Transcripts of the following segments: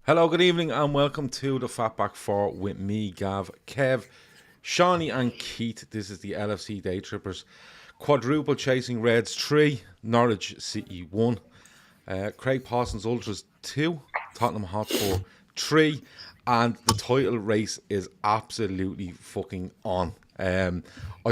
Hello, good evening, and welcome to the Fatback 4 with me, Gav, Kev, Seany, and Keith. This is the LFC Daytrippers. Quadruple chasing Reds 3, Norwich City 1, Craig Parsons Ultras 2, Tottenham Hotspur 3, and the title race is absolutely fucking on. I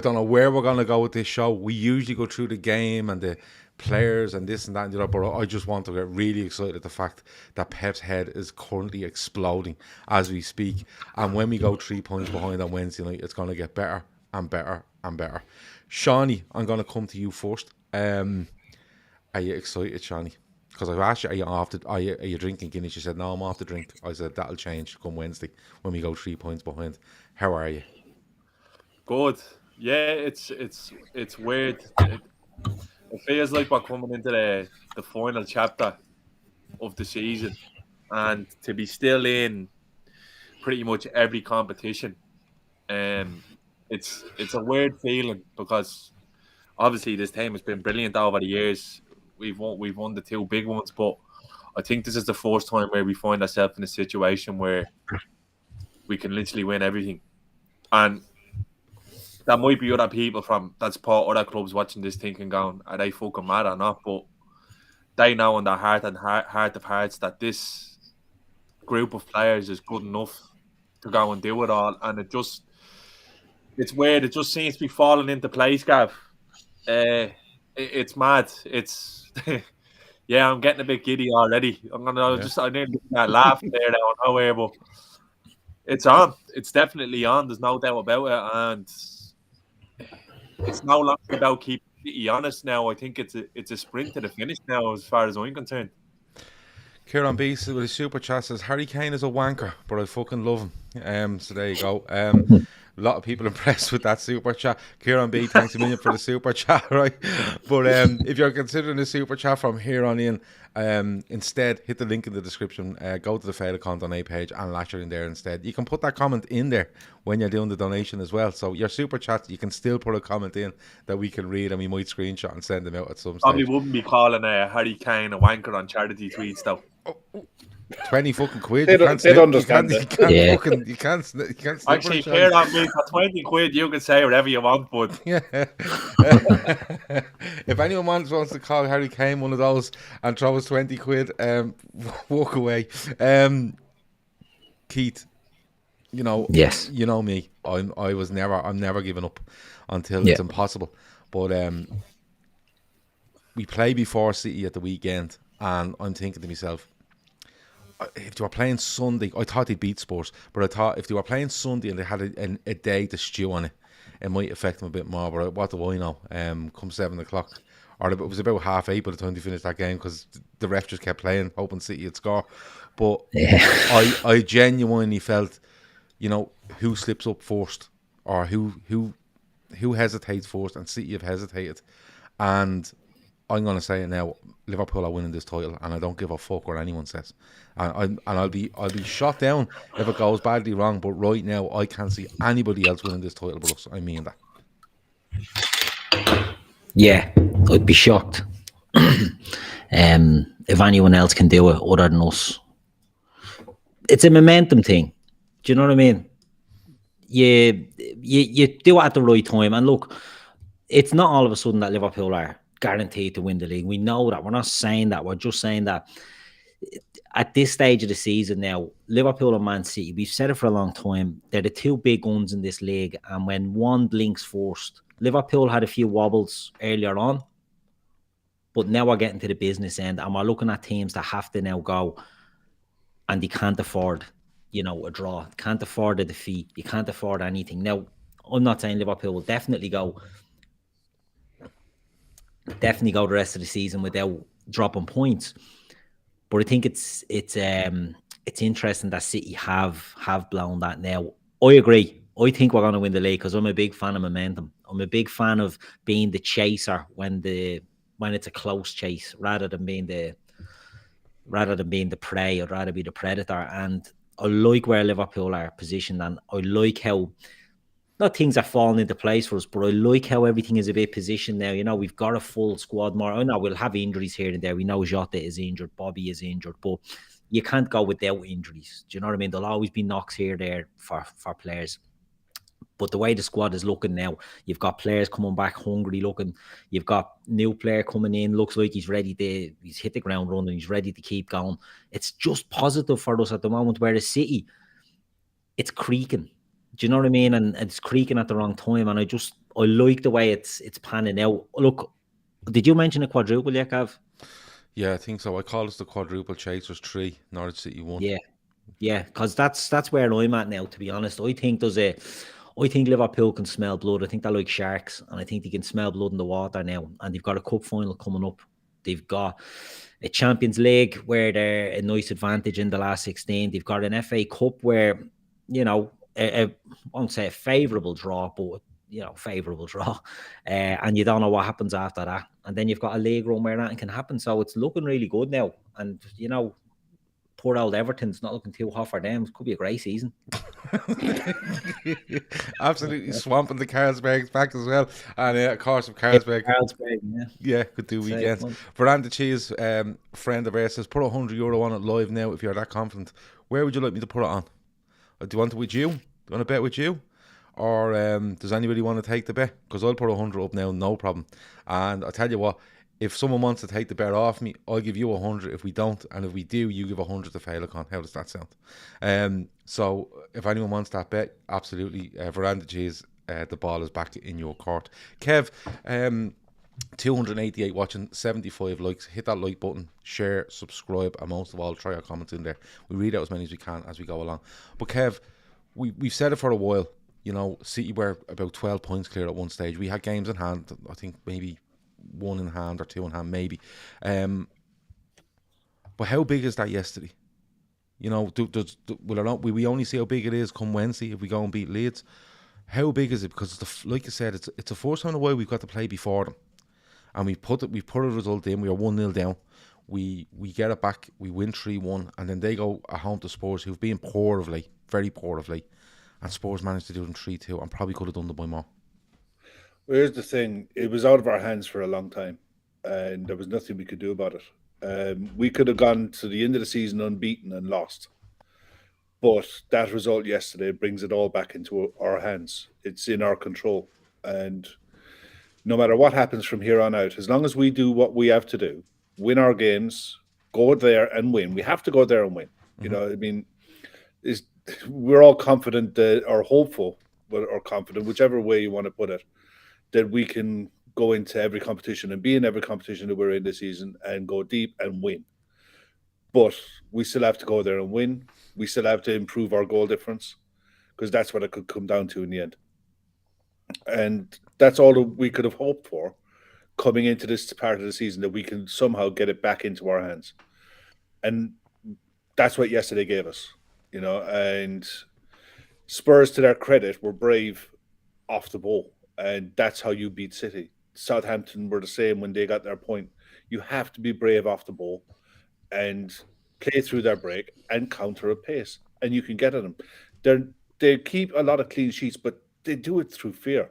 don't know where we're going to go with this show. We usually go through the game and the players and this and that and the other, but I just want to get really excited at the fact that Pep's head is currently exploding as we speak. And when we go 3 points behind on Wednesday night, it's going to get better and better and better. Seany, I'm going to come to you first. Are you excited, Seany? Because I've asked you, are you drinking Guinness? You said, no, I'm off the drink. I said, that'll change come Wednesday when we go 3 points behind. How are you? Good. Yeah, it's weird. It feels like we're coming into the final chapter of the season, and to be still in pretty much every competition. It's a weird feeling because obviously this team has been brilliant over the years. We've won the two big ones, but I think this is the first time where we find ourselves in a situation where we can literally win everything. And there might be other people from that support other clubs watching this thinking, going, are they fucking mad or not? But they know in their heart of hearts that this group of players is good enough to go and do it all. And it's weird. It just seems to be falling into place, Gav. It's mad. It's yeah, I'm getting a bit giddy already. I nearly laugh there out of nowhere, but it's on. It's definitely on. There's no doubt about it, and it's no longer about keeping City honest now. I think it's a sprint to the finish now, as far as I'm concerned. Kieran Beast with his super chat says Harry Kane is a wanker, but I fucking love him. So there you go. A lot of people impressed with that super chat. Kieran B, thanks a million for the super chat, right? But if you're considering a super chat from here on in, instead hit the link in the description. Go to the Féileacáin page and lash it in there instead. You can put that comment in there when you're doing the donation as well. So your super chat, you can still put a comment in that we can read and we might screenshot and send them out at some Probably stage. wouldn't be calling Harry Kane a wanker on charity tweets though. 20 fucking quid. They'd understand You can't snip Actually, it, here on me for 20 quid, you can say whatever you want, but yeah. If anyone wants to call Harry Kane one of those and throw us 20 quid, walk away. Keith, Yes. you know me. I'm never giving up until it's impossible. But we play before City at the weekend, and I'm thinking to myself, if they were playing Sunday, I thought they'd beat Spurs, but I thought if they were playing Sunday and they had a day to stew on it, it might affect them a bit more. But what do I know? Come 7 o'clock, or it was about 8:30 by the time they finished that game because the ref just kept playing, hoping City would score. But I genuinely felt, who slips up first, or who hesitates first, and City have hesitated, and I'm going to say it now. Liverpool are winning this title, and I don't give a fuck what anyone says. And I'll be shot down if it goes badly wrong. But right now, I can't see anybody else winning this title but us. I mean that. Yeah, I'd be shocked if anyone else can do it other than us. It's a momentum thing. Do you know what I mean? You do it at the right time, and look, it's not all of a sudden that Liverpool are guaranteed to win the league. We know that. We're not saying that. We're just saying that at this stage of the season now, Liverpool and Man City, we've said it for a long time, they're the two big guns in this league. And when one blinks first, Liverpool had a few wobbles earlier on, but now we're getting to the business end, and we're looking at teams that have to now go, and they can't afford, a draw. Can't afford a defeat. You can't afford anything. Now, I'm not saying Liverpool will definitely go the rest of the season without dropping points, but I think it's interesting that City have blown that. Now, I agree. I think we're going to win the league because I'm a big fan of momentum. I'm a big fan of being the chaser when it's a close chase, rather than being the prey. I'd rather be the predator. And I like where Liverpool are positioned, and I like how not things are falling into place for us, but I like how everything is a bit positioned now. We've got a full squad more. I know we'll have injuries here and there. We know Jota is injured, Bobby is injured, but you can't go without injuries. Do you know what I mean? There'll always be knocks here, there for players. But the way the squad is looking now, you've got players coming back hungry looking. You've got new player coming in, looks like he's hit the ground running, he's ready to keep going. It's just positive for us at the moment, where the City, it's creaking. Do you know what I mean? And it's creaking at the wrong time. And I like the way it's panning out. Look, did you mention a quadruple yet, Gav? Yeah, I think so. I call this the quadruple chasers 3, Norwich City 1. Yeah, because that's where I'm at now, to be honest. I think Liverpool can smell blood. I think they're like sharks, and I think they can smell blood in the water now. And they've got a cup final coming up. They've got a Champions League where they're a nice advantage in the last 16. They've got an FA Cup where, I won't say a favourable draw, but favourable draw. And you don't know what happens after that. And then you've got a league run where that can happen. So it's looking really good now. And, poor old Everton's not looking too hot for them. It could be a great season. Absolutely swamping the Carlsbergs back as well. And of course, of Carlsberg. Yeah, could do weekends. Veranda Cheese, friend of ours, says, put €100 on it live now if you're that confident. Where would you like me to put it on? Do you want it with you? Do you want to bet with you? Or does anybody want to take the bet? Because I'll put 100 up now, no problem. And I'll tell you what, if someone wants to take the bet off me, I'll give you 100 if we don't, and if we do, you give 100 to Féileacáin. How does that sound? So if anyone wants that bet, absolutely. Veranda Cheese, the ball is back in your court. Kev, 288 watching, 75 likes. Hit that like button, share, subscribe, and most of all, try our comments in there. We read out as many as we can as we go along. But Kev, we've said it for a while. City were about 12 points clear at one stage. We had games in hand, I think maybe 1 in hand or 2 in hand, maybe. But how big is that yesterday? Will we only see how big it is come Wednesday if we go and beat Leeds? How big is it? Because like you said, it's the first time in a while we've got to play before them, and we put a result in. We are 1-0 down. We get it back. We win 3-1, and then they go at home to Spurs, who've been poor of late, very poor of late, and Spurs managed to do them 3-2, and probably could have done them by more. Well, here's the thing. It was out of our hands for a long time, and there was nothing we could do about it. We could have gone to the end of the season unbeaten and lost. But that result yesterday brings it all back into our hands. It's in our control. And no matter what happens from here on out, as long as we do what we have to do, win our games, go there and win. We have to go there and win. We're all confident or hopeful, or confident, whichever way you want to put it, that we can go into every competition and be in every competition that we're in this season and go deep and win. But we still have to go there and win. We still have to improve our goal difference, because that's what it could come down to in the end. And that's all that we could have hoped for coming into this part of the season, that we can somehow get it back into our hands. And that's what yesterday gave us, and Spurs, to their credit, were brave off the ball. And that's how you beat City. Southampton were the same when they got their point. You have to be brave off the ball and play through their break and counter at pace. And you can get at them. They keep a lot of clean sheets, but they do it through fear.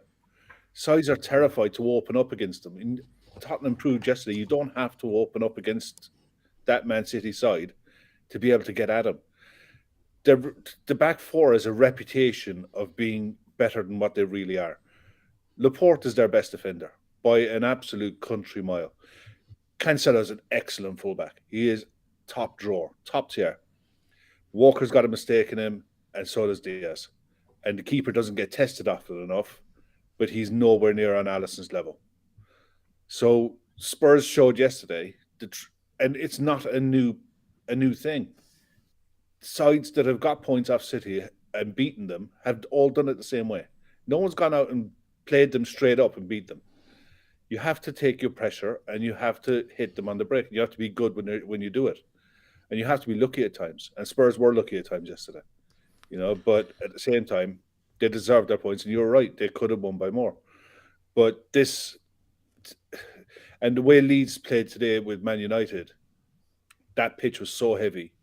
Sides are terrified to open up against them. And Tottenham proved yesterday you don't have to open up against that Man City side to be able to get at them. The back four has a reputation of being better than what they really are. Laporte is their best defender by an absolute country mile. Cancelo's an excellent fullback. He is top drawer, top tier. Walker's got a mistake in him, and so does Diaz. And the keeper doesn't get tested often enough, but he's nowhere near on Alisson's level. So Spurs showed yesterday, and it's not a new thing. Sides that have got points off City and beaten them have all done it the same way. No one's gone out and played them straight up and beat them. You have to take your pressure and you have to hit them on the break. You have to be good when you do it. And you have to be lucky at times. And Spurs were lucky at times yesterday. But at the same time, they deserved their points. And you're right, they could have won by more. But and the way Leeds played today with Man United, that pitch was so heavy.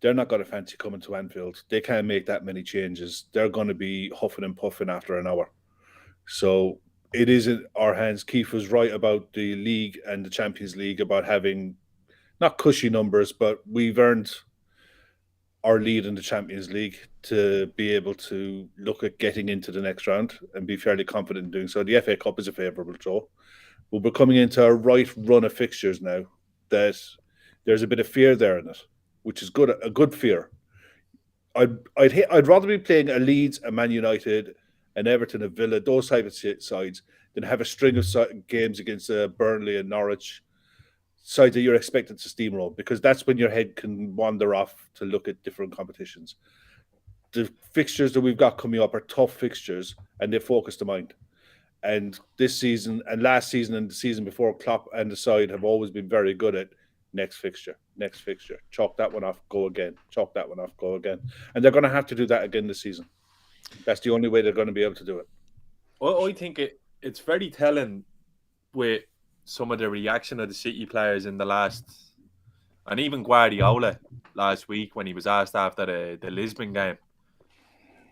They're not going to fancy coming to Anfield. They can't make that many changes. They're going to be huffing and puffing after an hour. So it is in our hands. Keith was right about the league and the Champions League, about having not cushy numbers, but we've earned our lead in the Champions League to be able to look at getting into the next round and be fairly confident in doing so. The FA Cup is a favourable draw. But we're coming into a right run of fixtures now that there's a bit of fear there in it, which is good, a good fear. I'd rather be playing a Leeds, a Man United, an Everton, a Villa, those type of sides, than have a string of games against Burnley and Norwich, sides that you're expected to steamroll, because that's when your head can wander off to look at different competitions. The fixtures that we've got coming up are tough fixtures, and they focus the mind. And this season and last season and the season before, Klopp and the side have always been very good at next fixture. Chalk that one off, go again. Chalk that one off, go again. And they're going to have to do that again this season. That's the only way they're going to be able to do it. Well, I think it's very telling with some of the reaction of the City players in the last, and even Guardiola last week when he was asked after the Lisbon game,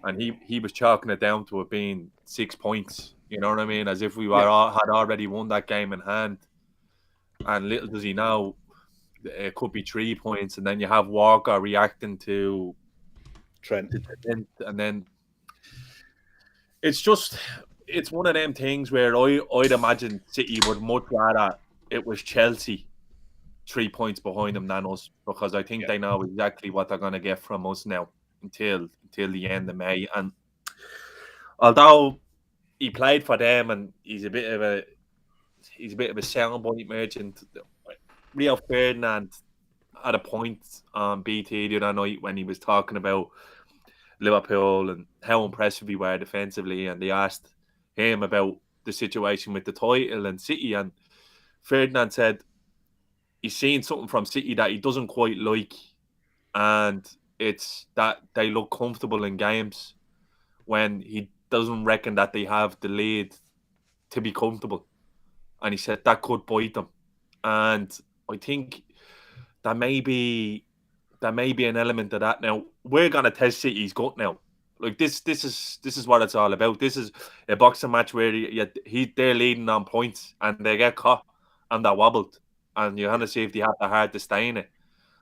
and he was chalking it down to it being 6 points. You know what I mean? As if we had already won that game in hand. And little does he know, it could be 3 points, and then you have Walker reacting to Trent, and then it's one of them things where I'd imagine City would much rather it was Chelsea 3 points behind them than us, because I think they know exactly what they're going to get from us now until the end of May. And although he played for them and he's a bit of a soundbite merchant, Rio Ferdinand had a point on BT the other night when he was talking about Liverpool and how impressive we were defensively, and they asked him about the situation with the title and City, and Ferdinand said he's seen something from City that he doesn't quite like, and it's that they look comfortable in games when he doesn't reckon that they have the lead to be comfortable. And he said that could bite them. And I think there may be an element of that. Now, we're going to test City's gut now. Like this is what it's all about. This is a boxing match where they're leading on points and they get caught and they're wobbled. And you're going to see if they have the heart to stay in it.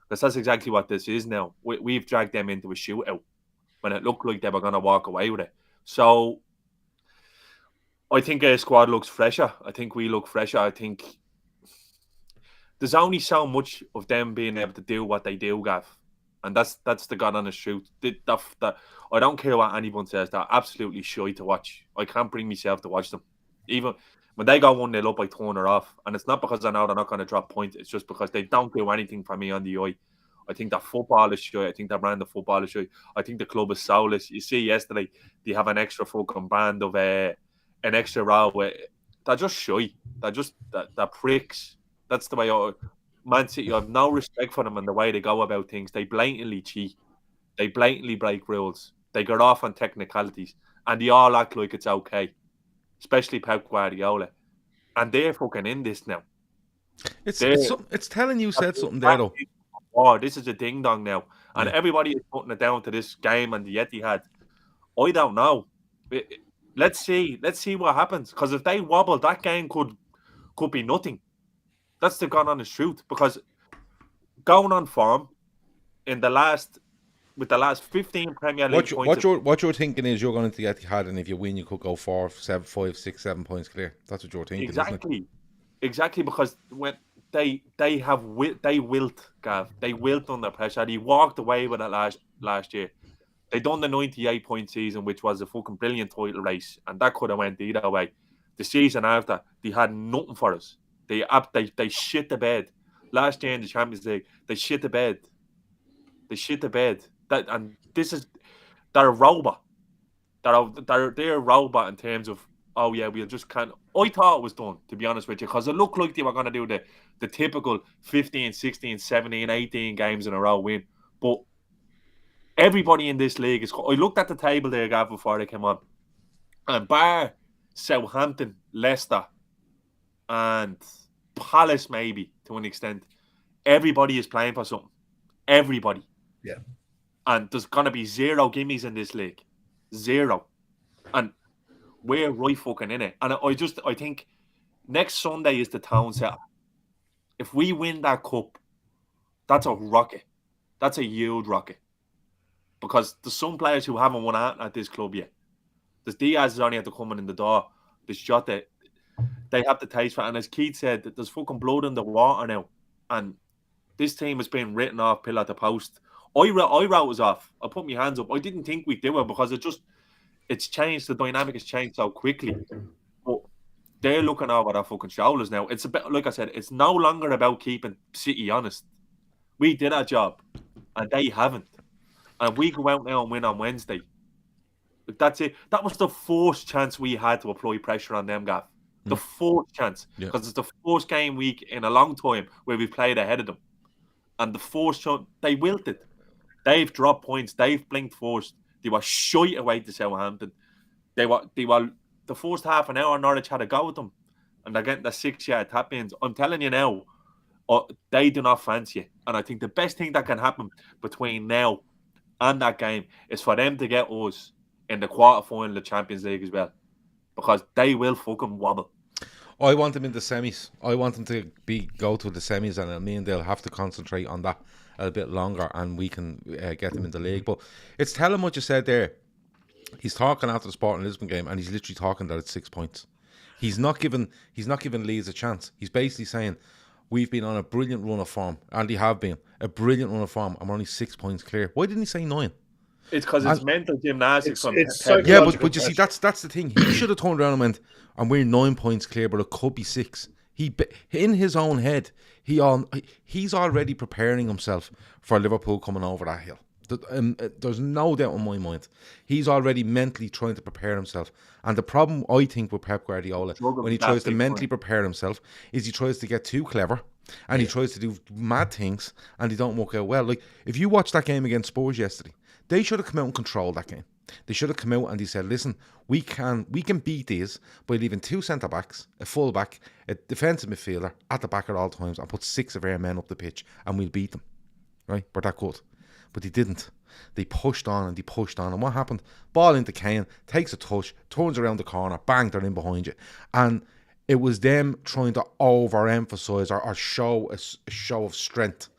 Because that's exactly what this is now. We've dragged them into a shootout when it looked like they were going to walk away with it. So I think our squad looks fresher. I think we look fresher. I think there's only so much of them being able to do what they do, Gav. And that's the God honest truth. I don't care what anyone says. They're absolutely shy to watch. I can't bring myself to watch them. Even when they go 1-0 up, I turn her off. And it's not because I know they're not going to drop points. It's just because they don't do anything for me on the eye. I think that football is shy. I think that brand of football is shy. I think the club is soulless. You see yesterday, they have an extra fucking brand of an extra row. They're just shy. They're pricks. That's the way Man City, I have no respect for them and the way they go about things. They blatantly cheat. They blatantly break rules. They get off on technicalities. And they all act like it's okay. Especially Pep Guardiola. And they're fucking in this now. It's telling you said something there, though. Oh, this is a ding-dong now. And everybody is putting it down to this game and the Etihad. I don't know. Let's see what happens. Because if they wobble, that game could be nothing. That's the God honest truth. Because going on form with the last 15 Premier League points. What you're thinking is you're going to the Etihad, and if you win, you could go 4, 5, 6, 7 points clear. That's what you're thinking, exactly. Isn't it? Exactly, because when they wilt, Gav. They wilt under pressure. He walked away with it last year. They done the 98-point season, which was a fucking brilliant title race, and that could have went either way. The season after, they had nothing for us. They shit the bed. Last year in the Champions League, they shit the bed. They're a robot. They're a robot in terms of, oh yeah, we'll just kind of. I thought it was done, to be honest with you, because it looked like they were going to do the typical 15, 16, 17, 18 games in a row win. But everybody in this league is. I looked at the table there, Gav, before they came on, and bar Southampton, Leicester, and Palace maybe to an extent, everybody is playing for something. Everybody. Yeah. And there's going to be 0 gimmies in this league. 0. And we're right fucking in it. And I think next Sunday is the town set. If we win that cup, that's a rocket. That's a huge rocket. because there's some players who haven't won out at this club yet. There's Diaz is only had to come in the door. There's Jota. They have the taste for it. And as Keith said, there's fucking blood in the water now. And this team has been written off pillar to post. I wrote us off. I put my hands up. I didn't think we'd do it because it's changed. The dynamic has changed so quickly. But they're looking over their fucking shoulders now. It's a bit, like I said, it's no longer about keeping City honest. We did our job, and they haven't. And we go out now and win on Wednesday. That's it. That was the first chance we had to apply pressure on them, Gav. The fourth chance. Because it's the first game week in a long time where we played ahead of them. And the fourth shot, they wilted. They've dropped points. They've blinked first. They were shite away to Southampton. They were the first half an hour, Norwich had a go with them. And they're getting the 6-yard tap-ins. I'm telling you now, they do not fancy it. And I think the best thing that can happen between now and that game is for them to get us in the quarter-final of the Champions League as well. Because they will fucking wobble. I want them in the semis. I want them to go to the semis, and I mean they'll have to concentrate on that a bit longer, and we can get them in the league. But it's telling what you said there. He's talking after the Sporting Lisbon game, and he's literally talking that it's 6 points. He's not giving Leeds a chance. He's basically saying we've been on a brilliant run of form, and they have been a brilliant run of form. I'm only 6 points clear. Why didn't he say 9? It's because it's mental gymnastics. Yeah, but you see, that's the thing. He should have turned around and went, and we're 9 points clear, but it could be 6. He, in his own head, he's already preparing himself for Liverpool coming over that hill. There's no doubt in my mind. He's already mentally trying to prepare himself. And the problem, I think, with Pep Guardiola, when he tries to mentally prepare himself, is he tries to get too clever, and he tries to do mad things, and they don't work out well. Like, if you watch that game against Spurs yesterday, they should have come out and controlled that game. They should have come out and they said, listen, we can beat these by leaving 2 centre-backs, a full-back, a defensive midfielder at the back at all times, and put 6 of our men up the pitch, and we'll beat them. Right? We're that good. But they didn't. They pushed on and they pushed on. And what happened? Ball into Kane, takes a touch, turns around the corner, bang, they're in behind you. And it was them trying to overemphasise or show a show of strength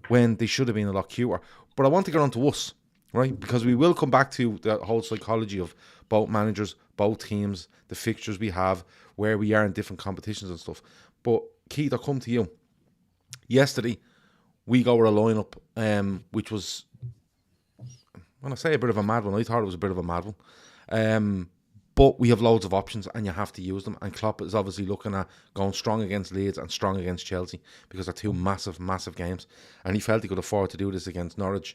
when they should have been a lot cuter. But I want to get on to us. Right, because we will come back to the whole psychology of both managers, both teams, the fixtures we have, where we are in different competitions and stuff. But Keith, I'll come to you. Yesterday, we go with a lineup, which was, when I say a bit of a mad one, I thought it was a bit of a mad one. But we have loads of options, and you have to use them. And Klopp is obviously looking at going strong against Leeds and strong against Chelsea, because they're 2 massive, massive games. And he felt he could afford to do this against Norwich.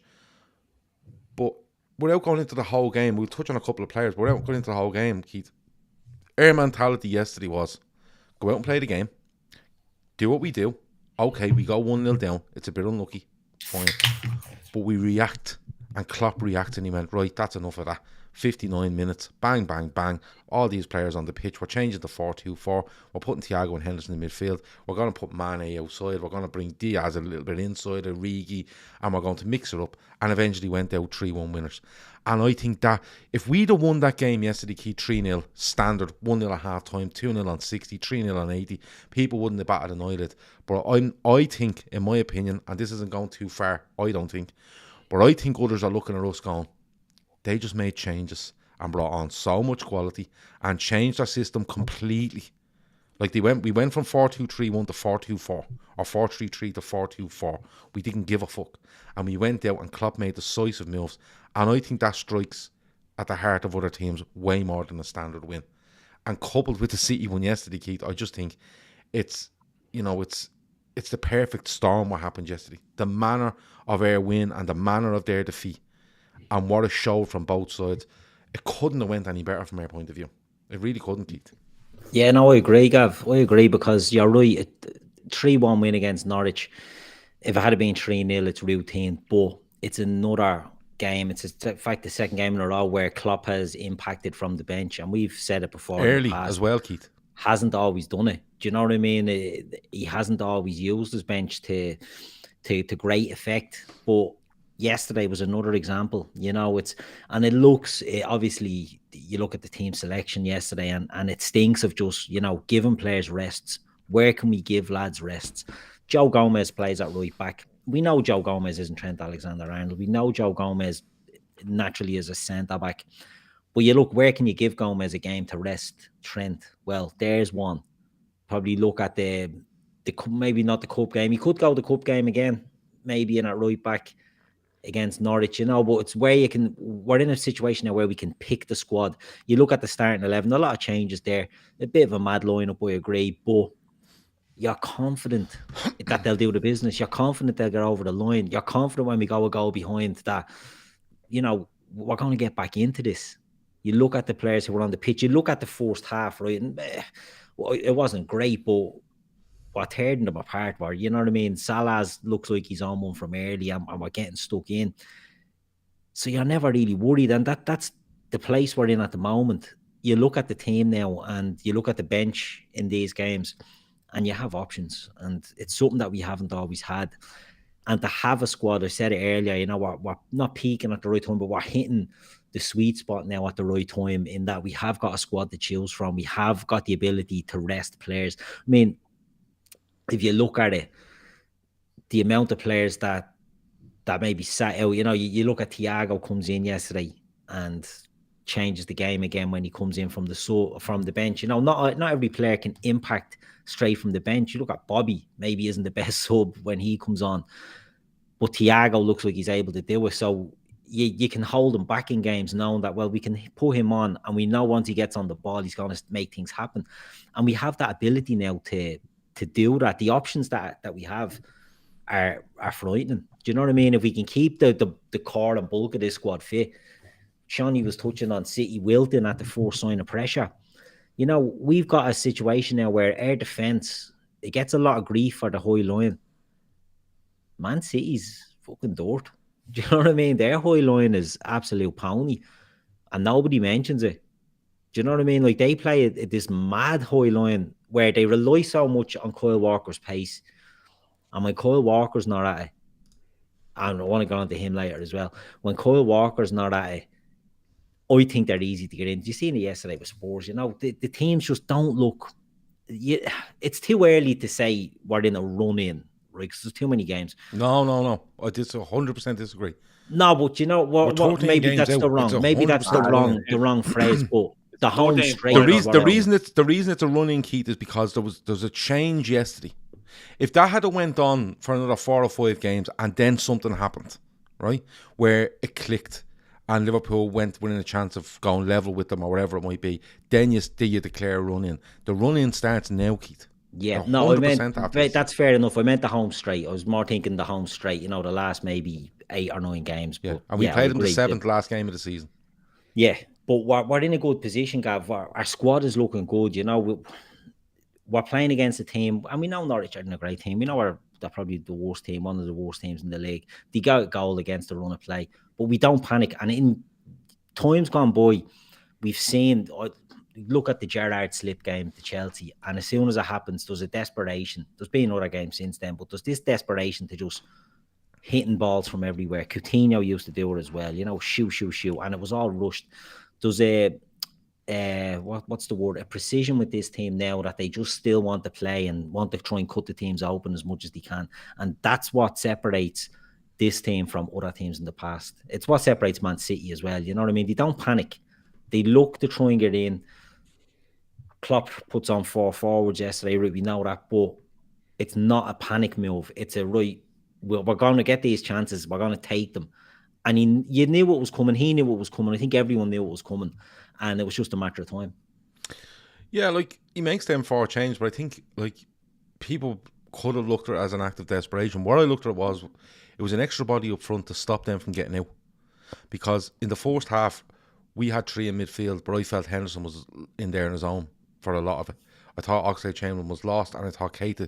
But without going into the whole game, we'll touch on a couple of players, but without going into the whole game, Keith, our mentality yesterday was go out and play the game, do what we do. Okay, we go 1-0 down. It's a bit unlucky. Fine. But we react. And Klopp reacted and he went, right, that's enough of that. 59 minutes, bang, bang, bang. All these players on the pitch. We're changing to 4-2-4. We're putting Thiago and Henderson in midfield. We're going to put Mane outside. We're going to bring Diaz a little bit inside, Origi, and we're going to mix it up. And eventually went out 3-1 winners. And I think that if we'd have won that game yesterday, Keith, 3-0, standard, 1-0 at half time, 2-0 on 60, 3-0 on 80, people wouldn't have batted an eyelid. But I think, in my opinion, and this isn't going too far, I don't think, but I think others are looking at us going, they just made changes and brought on so much quality and changed our system completely. Like we went from 4-2-3-1 to 4-2-4 or 4-3-3 to 4-2-4. We didn't give a fuck. And we went out and Klopp made decisive moves. And I think that strikes at the heart of other teams way more than a standard win. And coupled with the City one yesterday, Keith, I just think it's the perfect storm what happened yesterday. The manner of our win and the manner of their defeat. And what a show from both sides. It couldn't have went any better from our point of view. It really couldn't, Keith. Yeah, no, I agree, Gav. I agree, because you're right. 3-1 win against Norwich. If it had been 3-0, it's routine. But it's another game. It's, in fact, the second game in a row where Klopp has impacted from the bench. And we've said it before. Early as well, Keith. Hasn't always done it. Do you know what I mean? He hasn't always used his bench to great effect. But yesterday was another example, and it looks, obviously, you look at the team selection yesterday and it stinks of just, giving players rests. Where can we give lads rests? Joe Gomez plays at right back. We know Joe Gomez isn't Trent Alexander-Arnold. We know Joe Gomez naturally as a centre-back. But you look, where can you give Gomez a game to rest Trent? Well, there's one. Probably look at the maybe not the cup game. He could go the cup game again, maybe in at right back against Norwich, but it's where we're in a situation now where we can pick the squad. You look at the starting 11, a lot of changes there, a bit of a mad lineup, I agree, but you're confident that they'll do the business. You're confident they'll get over the line. You're confident when we go a goal behind that, we're going to get back into this. You look at the players who were on the pitch, you look at the first half, right? And it wasn't great, but what tearing them apart were, you know what I mean? Salah looks like he's on one from early and we're getting stuck in. So you're never really worried. And that's the place we're in at the moment. You look at the team now and you look at the bench in these games and you have options. And it's something that we haven't always had. And to have a squad, I said it earlier, we're not peaking at the right time, but we're hitting the sweet spot now at the right time in that we have got a squad to choose from. We have got the ability to rest players. I mean, if you look at it, the amount of players that maybe sat out, you look at Thiago comes in yesterday and changes the game again when he comes in from the bench. Not every player can impact straight from the bench. You look at Bobby, maybe isn't the best sub when he comes on, but Thiago looks like he's able to do it. So you can hold him back in games knowing that, well, we can put him on and we know once he gets on the ball, he's going to make things happen. And we have that ability now to do that. The options that we have are frightening. Do you know what I mean? If we can keep the core and bulk of this squad fit, Seany was touching on City wilting at the first sign of pressure. We've got a situation now where our defence, it gets a lot of grief for the high line. Man City's fucking dirt. Do you know what I mean? Their high line is absolute pony and nobody mentions it. Do you know what I mean? Like, they play this mad high line where they rely so much on Kyle Walker's pace. And when Kyle Walker's not at it, and I want to go on to him later as well, when Kyle Walker's not at it, I think they're easy to get in. Did you see it yesterday with Spurs? The teams just don't look... it's too early to say we're in a run-in, right? Because there's too many games. No. I 100% disagree. No, but you know what maybe that's the wrong. Maybe that's the wrong phrase, but the home straight. The reason it's a running, Keith, is because there's a change yesterday. If that had went on for another 4 or 5 games and then something happened, right, where it clicked and Liverpool went winning a chance of going level with them or whatever it might be, then you declare a run-in. The run-in starts now, Keith. Yeah, no, I meant that's fair enough. I meant the home straight. I was more thinking the home straight, the last maybe 8 or 9 games. Yeah, and we played them the 7th last game of the season. Yeah, but we're in a good position, Gav. Our squad is looking good, We're playing against a team, and we know Norwich aren't a great team. We know they're probably the worst team, one of the worst teams in the league. They got a goal against the run of play, but we don't panic. And in times gone by, we've seen... Look at the Gerrard slip game to Chelsea, and as soon as it happens, there's a desperation. There's been other games since then, but there's this desperation to just hitting balls from everywhere. Coutinho used to do it as well, shoot, and it was all rushed. There's what's the word? A precision with this team now that they just still want to play and want to try and cut the teams open as much as they can, and that's what separates this team from other teams in the past. It's what separates Man City as well. You know what I mean? They don't panic. They look to try and get in. Klopp puts on 4 forwards yesterday, right? We know that, but it's not a panic move. It's a right, we're going to get these chances. We're going to take them. And you knew what was coming. He knew what was coming. I think everyone knew what was coming. And it was just a matter of time. Yeah, he makes them 4 changes, but I think, people could have looked at it as an act of desperation. What I looked at it was an extra body up front to stop them from getting out. Because in the first half, we had 3 in midfield, but I felt Henderson was in there on his own for a lot of it. I thought Oxlade-Chamberlain was lost, and I thought Keita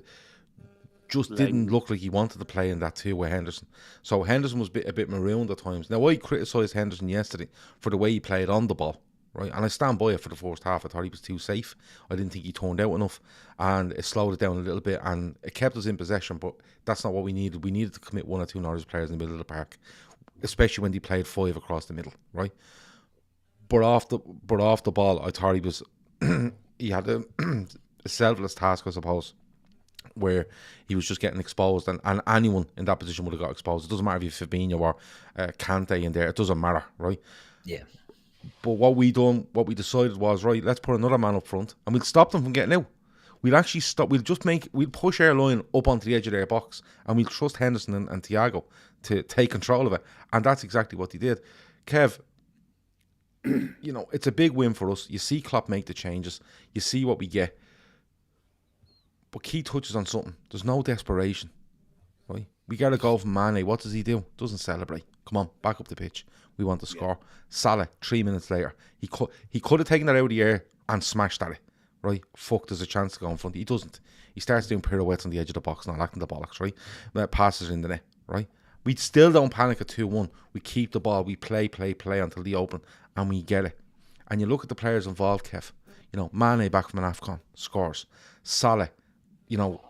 just didn't look like he wanted to play in that 2 with Henderson. So Henderson was a bit marooned at times. Now, I criticised Henderson yesterday for the way he played on the ball, right? And I stand by it for the first half. I thought he was too safe. I didn't think he turned out enough, and it slowed it down a little bit, and it kept us in possession, but that's not what we needed. We needed to commit 1 or 2 Norwich players in the middle of the park, especially when they played 5 across the middle, right? But off the ball, I thought he was he had a selfless task, I suppose, where he was just getting exposed, and anyone in that position would have got exposed. It doesn't matter if you're Fabinho or Kante in there. It doesn't matter, right? Yeah. But what we decided was, right, let's put another man up front and we'll stop them from getting out. We'll actually stop. We'll push our line up onto the edge of their box, and we'll trust Henderson and Thiago to take control of it. And that's exactly what he did. Kev, you know, it's a big win for us. You see Klopp make the changes. You see what we get. But Key touches on something. There's no desperation, right? We get a goal from Mane. What does he do? Doesn't celebrate. Come on, back up the pitch. We want to score. Salah, 3 minutes later, he could have taken that out of the air and smashed at it. Right, fuck, there's a chance to go in front. He doesn't. He starts doing pirouettes on the edge of the box, not acting the bollocks, right? Passes in the net, right? We still don't panic at 2-1. We keep the ball. We play until the open, and we get it. And you look at the players involved, Kev. You know, Mane back from an AFCON, scores. Salah, you know,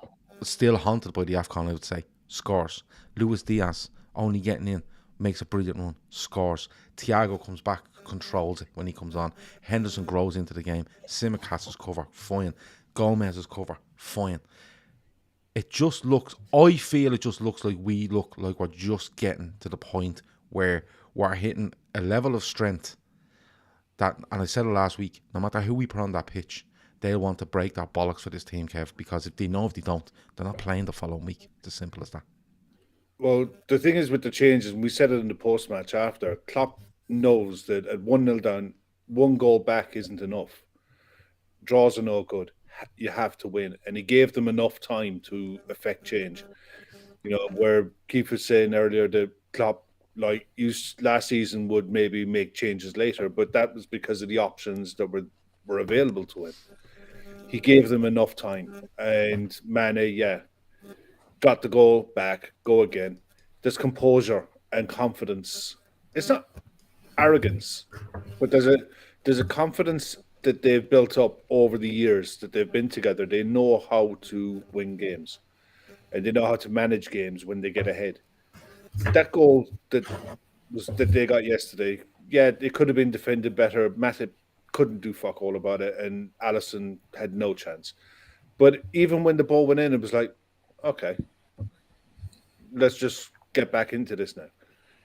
still haunted by the AFCON, I would say, scores. Luis Diaz, only getting in, makes a brilliant run, scores. Thiago comes back, controls it when he comes on. Henderson grows into the game. Simicast's cover, fine. Gomez's cover, fine. It just looks, I feel it just looks like we look like we're just getting to the point where we're hitting a level of strength that, and I said it last week, no matter who we put on that pitch, they'll want to break that bollocks for this team, Kev, because if they don't, they're not playing the following week. It's as simple as that. Well, the thing is with the changes, and we said it in the post-match after, Klopp knows that at 1-0 down, 1 goal back isn't enough. Draws are no good. You have to win. And he gave them enough time to effect change. You know, where Keith was saying earlier that Klopp, like, last season would maybe make changes later, but that was because of the options that were available to him. He gave them enough time. And Mane, got the goal back, go again. There's composure and confidence. It's not arrogance, but there's a confidence that they've built up over the years that they've been together. They know how to win games, and they know how to manage games when they get ahead. That goal that they got yesterday, it could have been defended better. Matip couldn't do fuck all about it, and Alisson had no chance. But even when the ball went in, it was like, okay, let's just get back into this now.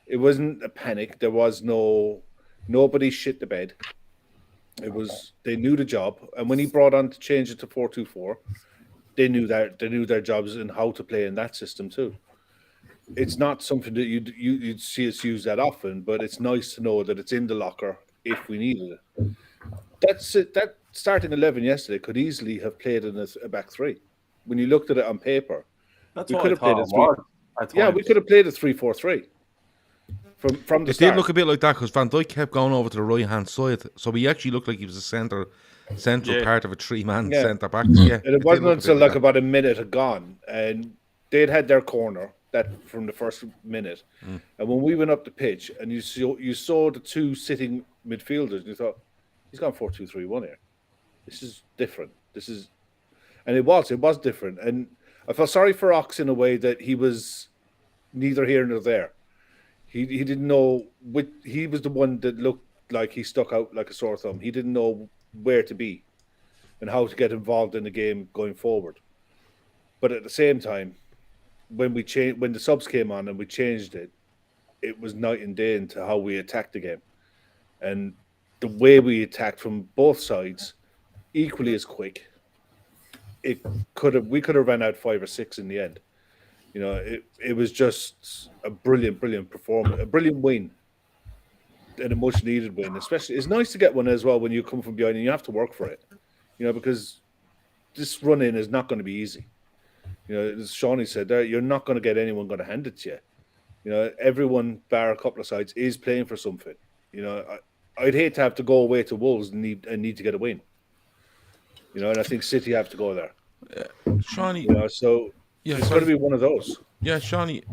It wasn't a panic. There was nobody shit the bed. It was, they knew the job. And when he brought on to change it to 4-2-4, they knew their jobs and how to play in that system too. It's not something that you'd see us use that often, but it's nice to know that it's in the locker if we needed it. That's it. That starting 11 yesterday could easily have played in a back three. When you looked at it on paper, That's we what could I have played thought a it three. was. Yeah, we could have played a 3-4-3 from the It start. did look a bit like that because Van Dijk kept going over to the right hand side, so he actually looked like he was a central part of a 3-man centre back. Yeah, and it wasn't until like about a minute had gone, and they'd had their corner that from the first minute, and when we went up the pitch, and you saw the two sitting midfielders, and you thought he's gone 4-2-3-1 here. This is different. And it was different, and I felt sorry for Ox in a way that he was neither here nor there. He didn't know he was the one that looked like he stuck out like a sore thumb. He didn't know where to be and how to get involved in the game going forward. But at the same time, when the subs came on and we changed it, it was night and day into how we attacked the game. And the way we attacked from both sides, equally as quick. We could have ran out 5 or 6 in the end. You know, it was just a brilliant performance, a brilliant win, and a much needed win. Especially, it's nice to get one as well when you come from behind and you have to work for it. You know, because this run in is not going to be easy. You know, as Seany said there, you're not going to get anyone going to hand it to you. You know, everyone, bar a couple of sides, is playing for something. You know, I'd hate to have to go away to Wolves and need to get a win. You know, and I think City have to go there. Seany, you know, so it's going to be one of those. Yeah, Seany,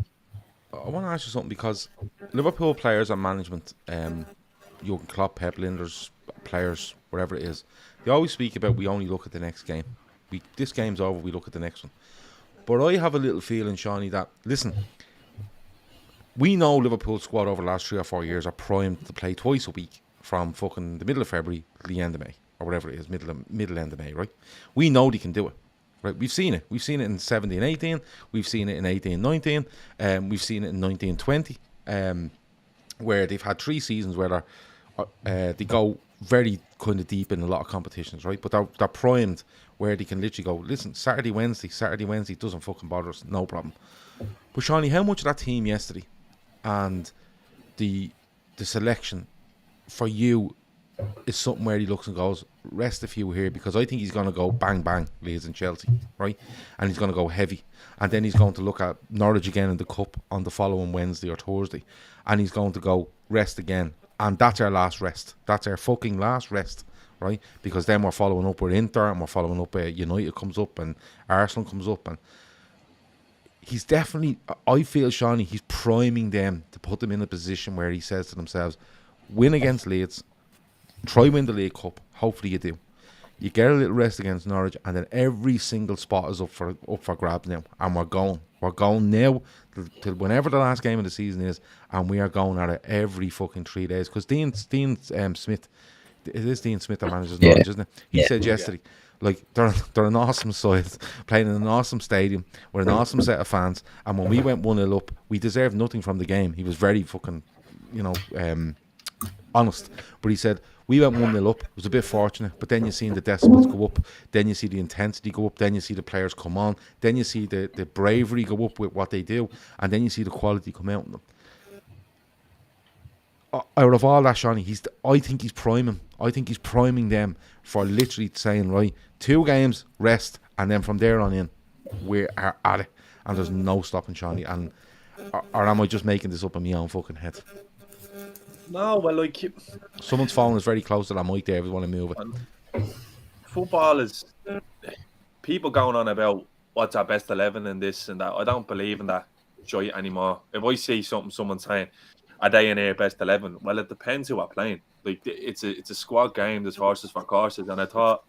I want to ask you something because Liverpool players and management, Jurgen Klopp, Pep Linders, players, whatever it is, they always speak about we only look at the next game. This game's over, we look at the next one. But I have a little feeling, Seany, that, listen, we know Liverpool squad over the last 3 or 4 years are primed to play twice a week from fucking the middle of February to the end of May, or whatever it is, middle end of May, right? We know they can do it. Right, we've seen it. We've seen it in 17-18. We've seen it in 18-19. We've seen it in 19-20, where they've had 3 seasons where they go very kind of deep in a lot of competitions, right? But they're primed where they can literally go, listen, Saturday, Wednesday doesn't fucking bother us, no problem. But Seany, how much of that team yesterday and the selection for you is something where he looks and goes, rest a few here, because I think he's going to go bang bang Leeds and Chelsea, right? And he's going to go heavy, and then he's going to look at Norwich again in the cup on the following Wednesday or Thursday, and he's going to go rest again, and that's our last rest. That's our fucking last rest, right? Because then we're following up with Inter, and we're following up with United comes up, and Arsenal comes up, and he's definitely, I feel, Seany, he's priming them to put them in a position where he says to themselves, win against Leeds, try win the League Cup, hopefully you do. You get a little rest against Norwich, and then every single spot is up for grabs now. And we're going now till whenever the last game of the season is, and we are going at it every fucking 3 days. Because Dean Smith, it is Dean Smith that manages Norwich, isn't it? He said yesterday, like, they're an awesome side, playing in an awesome stadium with an awesome set of fans, and when we went 1-0 up, we deserved nothing from the game. He was very fucking, honest. But he said, we went 1-0 up. It was a bit fortunate, but then you see the decibels go up, then you see the intensity go up, then you see the players come on, then you see the bravery go up with what they do, and then you see the quality come out in them. Out of all that, Seany, I think he's priming. I think he's priming them for literally saying, right, 2 games, rest, and then from there on in, we are at it. And there's no stopping Seany. And or am I just making this up in my own fucking head? No, well, like, someone's phone is very close to that mic there. If you want to move it. Football is people going on about what's our best 11 and this and that. I don't believe in that shit anymore. If I see someone saying, are they in their best 11? Well, it depends who are playing. Like, it's a squad game. There's horses for courses, and I thought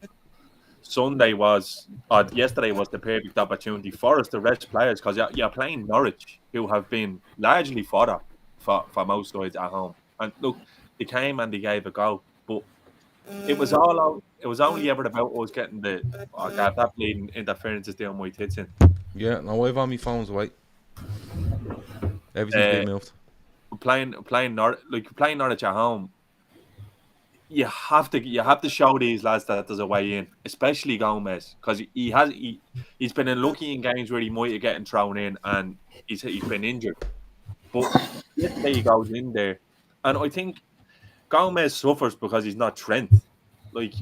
yesterday was the perfect opportunity for us to rest players, because you're playing Norwich, who have been largely fodder for most sides at home. And look, they came and they gave a go, but it was only ever about us getting that bleeding interference is down my tits in. Yeah, no, I've on my phones away. Everything's been moved. Playing Norwich at home, you have to show these lads that there's a way in, especially Gomez, because he's been unlucky in games where he might have gotten thrown in and he's been injured. But yesterday he goes in there, and I think Gomez suffers because he's not Trent. Like,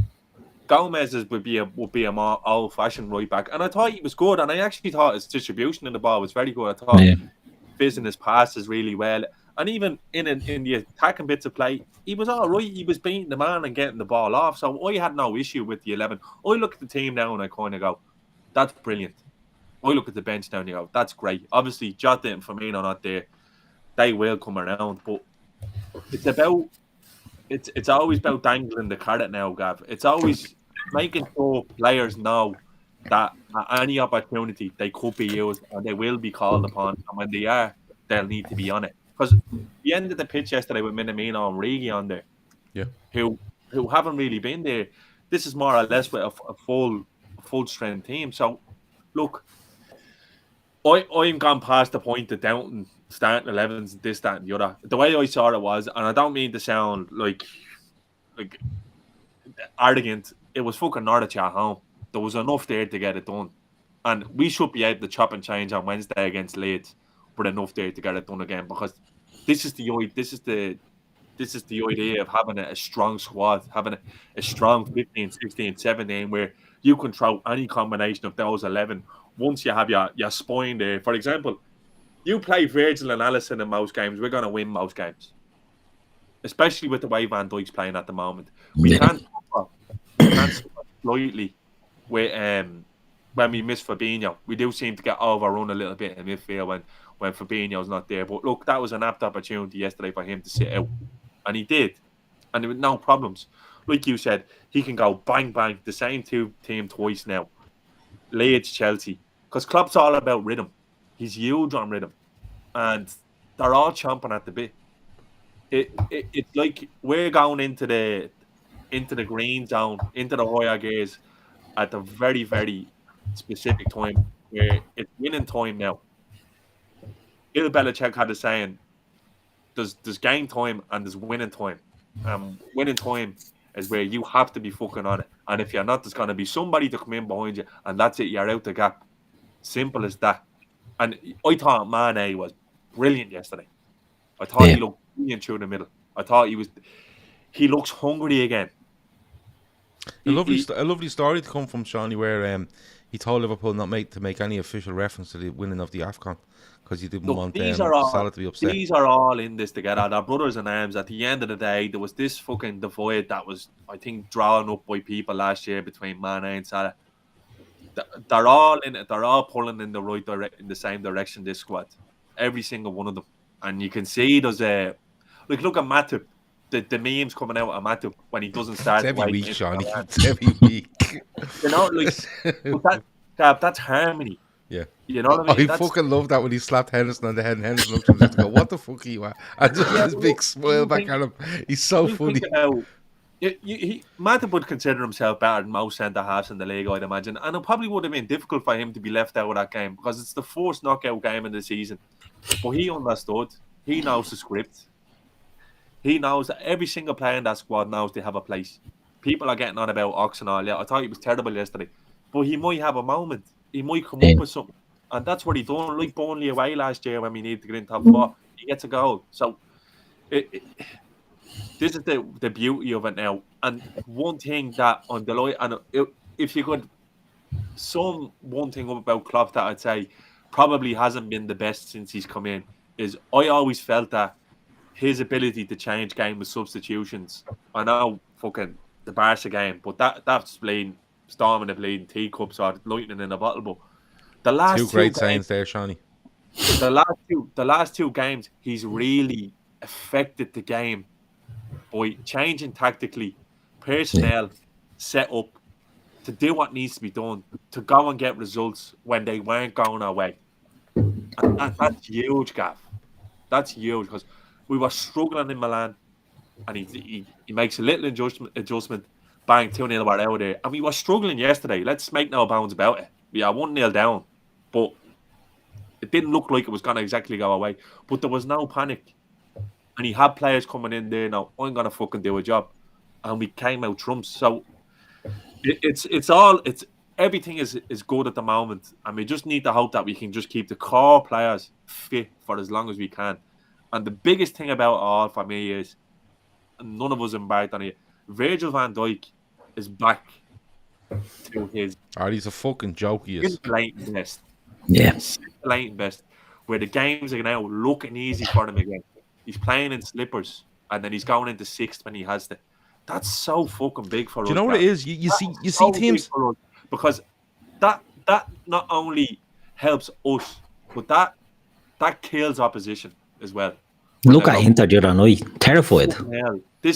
Gomez would be a more old-fashioned right back, and I thought he was good, and I actually thought his distribution of the ball was very good. I thought fizzing his passes really well, and even in the attacking bits of play, he was all right. He was beating the man and getting the ball off, so I had no issue with the 11. I look at the team now and I kind of go, that's brilliant. I look at the bench now and you go, that's great. Obviously, Jota and Firmino not there. They will come around, but it's always about dangling the carrot now, Gav. It's always making sure players know that at any opportunity they could be used and they will be called upon, and when they are, they'll need to be on it. Because the end of the pitch yesterday with Minamino and Rigi on there, who haven't really been there. This is more or less with a full strength team. So look, I'm gone past the point of doubting starting 11s, this, that, and the other. The way I saw it was, and I don't mean to sound like arrogant, it was fucking Norwich at home. There was enough there to get it done, and we should be able to chop and change on Wednesday against Leeds, but enough there to get it done again, because this is the idea of having a strong squad, having a strong 15, 16, 17, where you can throw any combination of those 11 once you have your spine there. For example, you play Virgil and Alisson in most games, we're going to win most games. Especially with the way Van Dijk's playing at the moment. We can't suffer slightly with when we miss Fabinho. We do seem to get overrun a little bit in midfield when Fabinho's not there. But look, that was an apt opportunity yesterday for him to sit out. And he did. And there were no problems. Like you said, he can go bang, bang, the same team twice now. Leeds, Chelsea. Because Klopp's all about rhythm. He's huge on rhythm. And they're all chomping at the bit. It's like we're going into the green zone, into the higher gears at the very, very specific time where it's winning time now. Bill Belichick had a saying, there's game time and there's winning time. Winning time is where you have to be fucking on it. And if you're not, there's going to be somebody to come in behind you, and that's it, you're out the gap. Simple as that. And I thought Mane was brilliant yesterday. I thought he looked brilliant through the middle. I thought he looks hungry again. A lovely story to come from Seany, where he told Liverpool not to make any official reference to the winning of the AFCON because he didn't want Salah to be upset. These are all in this together. They're brothers in arms. At the end of the day, there was this fucking divide that was, I think, drawn up by people last year between Mane and Salah. They're all in it. They're all pulling in the same direction. This squad, every single one of them, and you can see there's look at Matip. The memes coming out of Matip when he doesn't start. It's every week, Seany. It's every week. You know, like that's harmony. Yeah. You know what I mean? I fucking love that when he slapped Henderson on the head and Henderson looked at him and go, what the fuck are you at? And just this big smile back at him. He's so funny. Matip would consider himself better than most centre-halves in the league, I'd imagine. And it probably would have been difficult for him to be left out of that game because it's the first knockout game of the season. But he understood. He knows the script. He knows that every single player in that squad knows they have a place. People are getting on about Ox and all. Yeah, I thought he was terrible yesterday. But he might have a moment. He might come up with something. And that's what he done. Like Burnley away last year when we needed to get in top 4. He gets a goal. So this is the beauty of it now. And one thing that on Deloitte, and if you could sum one thing up about Klopp that I'd say probably hasn't been the best since he's come in, is I always felt that his ability to change game with substitutions. I know fucking the Barca game, but that's playing storming the bleeding teacups or lightning in a bottle. But the last two great sayings there, Seany. The last two games, he's really affected the game by changing tactically, personnel, set up to do what needs to be done, to go and get results when they weren't going our way. And that's huge, Gav. That's huge because we were struggling in Milan, and he makes a little adjustment, bang, 2-0 we're out there. And we were struggling yesterday. Let's make no bounds about it. We are 1-0 down, but it didn't look like it was going to exactly go away. But there was no panic. And he had players coming in there, now, I'm going to fucking do a job. And we came out trumps. So everything is good at the moment. And we just need to hope that we can just keep the core players fit for as long as we can. And the biggest thing about it all for me is, none of us embarked on it, Virgil van Dijk is back to his... he's a fucking joke, he is. Blatant best. Yeah. Blatant best. Where the games are now looking easy for him again. He's playing in slippers, and then he's going into sixth when he has to. That's so fucking big for us. Do you know what it is? You see teams... Because that not only helps us, but that kills opposition as well. Look at Inter the other night, terrified.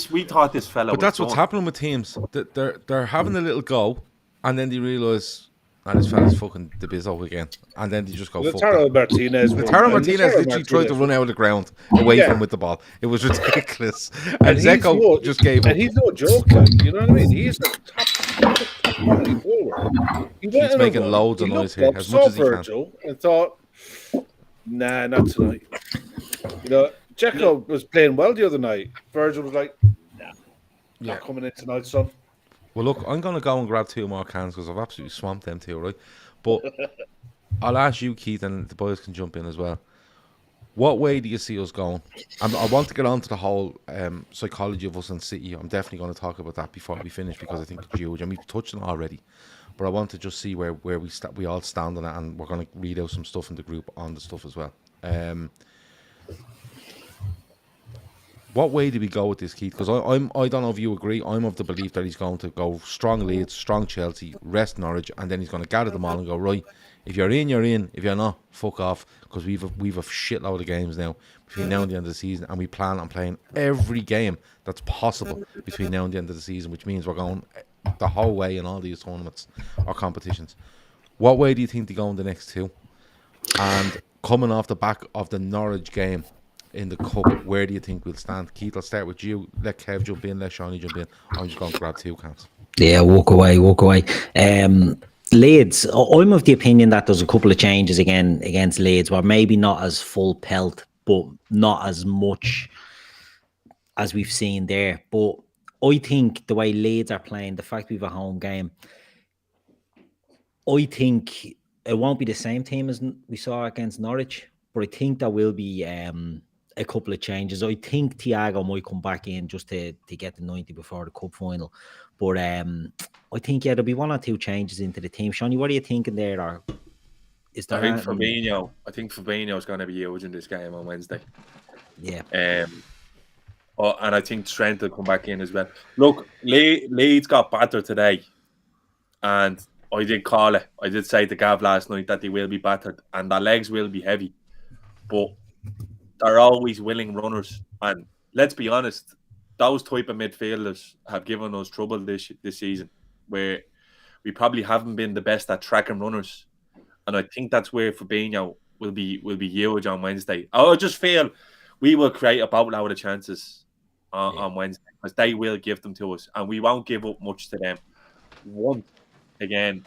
We thought this fella. But that's what's happening with teams. They're having a little go, and then they realise, this fella's fucking the bizzo again, and then they just go. Lautaro Martinez literally tried to run out of the ground away from with the ball. It was ridiculous. And Zeko just gave up. And he's no joke, you know what I mean? He's a top quality forward. He's making loads of noise here, as much as he can. And thought, nah, not tonight. You know, Dzeko was playing well the other night. Virgil was like, nah, not coming in tonight, son. Well, look, I'm going to go and grab 2 more cans because I've absolutely swamped them 2, right? But I'll ask you, Keith, and the boys can jump in as well. What way do you see us going? I want to get on to the whole psychology of us in City. I'm definitely going to talk about that before we finish because I think it's huge. And we've touched on it already. But I want to just see where we all stand on it, and we're going to read out some stuff in the group on the stuff as well. What way do we go with this, Keith? Because I don't know if you agree. I'm of the belief that he's going to go strong Leeds, strong Chelsea, rest Norwich, and then he's going to gather them all and go, right, if you're in, you're in. If you're not, fuck off. Because we've a shitload of games now between now and the end of the season, and we plan on playing every game that's possible between now and the end of the season, which means we're going the whole way in all these tournaments or competitions. What way do you think they go in the next 2? And coming off the back of the Norwich game in the cup, where do you think we'll stand? Keith, I'll start with you. Let Kev jump in, let Seany jump in. I'm just going to grab 2 cans. Yeah, walk away. Leeds, I'm of the opinion that there's a couple of changes again against Leeds, where maybe not as full pelt, but not as much as we've seen there. But I think the way Leeds are playing, the fact we've a home game, I think it won't be the same team as we saw against Norwich, but I think there will be a couple of changes. I think Thiago might come back in just to get the 90 before the cup final. But I think, there'll be one or two changes into the team. Shawnee, what are you thinking there? Or is there I think Fabinho is going to be huge in this game on Wednesday. Yeah. And I think Trent will come back in as well. Look, Leeds got battered today, and I did call it. I did say to Gav last night that they will be battered, and their legs will be heavy. But they're always willing runners, and let's be honest, those type of midfielders have given us trouble this season, where we probably haven't been the best at tracking runners, and I think that's where Fabinho will be huge on Wednesday. I just feel we will create a boatload of chances on Wednesday, because they will give them to us, and we won't give up much to them. Once again,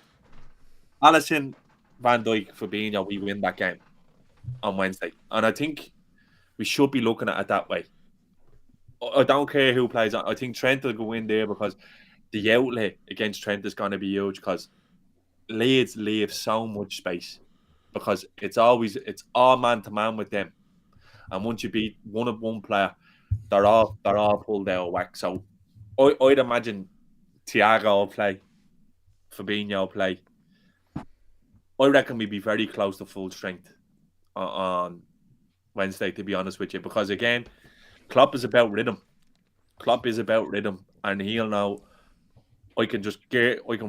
Alisson, Van Dijk, Fabinho, we win that game on Wednesday, and I think we should be looking at it that way. I don't care who plays. I think Trent will go in there, because the outlet against Trent is going to be huge, because Leeds leave so much space, because it's all man to man with them, and once you beat one player, they're all pulled out of whack. So I'd imagine Thiago will play, Fabinho will play. I reckon we'd be very close to full strength on Wednesday, to be honest with you, because again, Klopp is about rhythm. And he'll know I can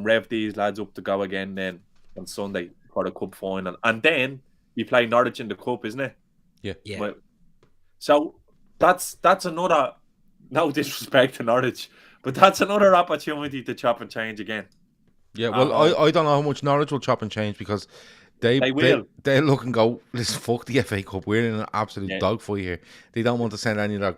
rev these lads up to go again then on Sunday for the cup final, and then we play Norwich in the cup, isn't it? Yeah. So that's another, no disrespect to Norwich, but that's another opportunity to chop and change again. Yeah, well, I don't know how much Norwich will chop and change, because they look and go, listen, fuck the FA Cup, we're in an absolute dogfight here. They don't want to send any of their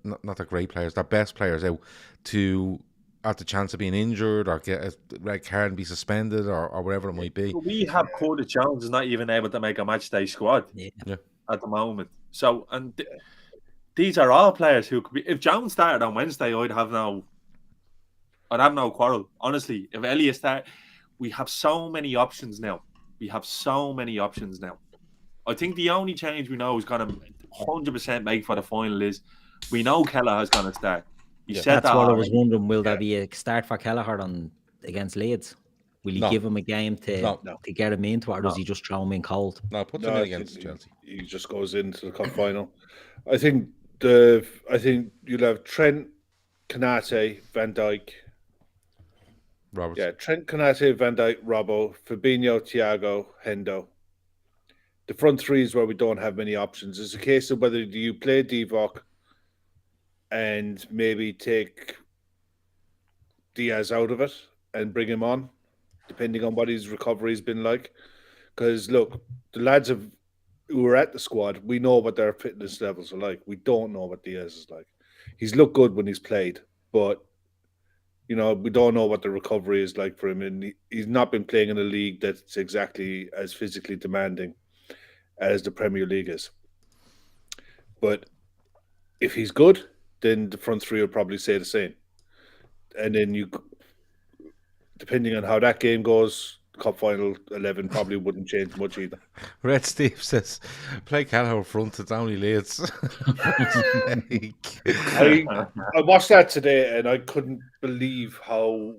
not their great players, their best players out to have the chance of being injured or get a red card and be suspended or whatever it might be. We have Curtis Jones not even able to make a match day squad at the moment. So, and these are all players who could be. If Jones started on Wednesday, I'd have no quarrel. Honestly, if Elliott started, we have so many options now. I think the only change we know is going to 100% make for the final is we know Kelleher's going to start. That's what I was wondering. Will there be a start for Kelleher against Leeds? Will he give him a game to get him into it, or does he just throw him in cold? No, put him in against Chelsea. He just goes into the cup final. I think you'll have Trent, Konate, Van Dijk. Roberts. Yeah, Trent, Konate, Van Dijk, Robbo, Fabinho, Thiago, Hendo. The front three is where we don't have many options. It's a case of whether do you play Divock and maybe take Diaz out of it and bring him on, depending on what his recovery's been like. Because look, the lads who are at the squad, we know what their fitness levels are like. We don't know what Diaz is like. He's looked good when he's played, but we don't know what the recovery is like for him, and he's not been playing in a league that's exactly as physically demanding as the Premier League is. But if he's good, then the front three will probably say the same. And then depending on how that game goes, Cup final 11 probably wouldn't change much either. Red Steve says, play Kelleher front, it's only Leeds. I watched that today and I couldn't believe how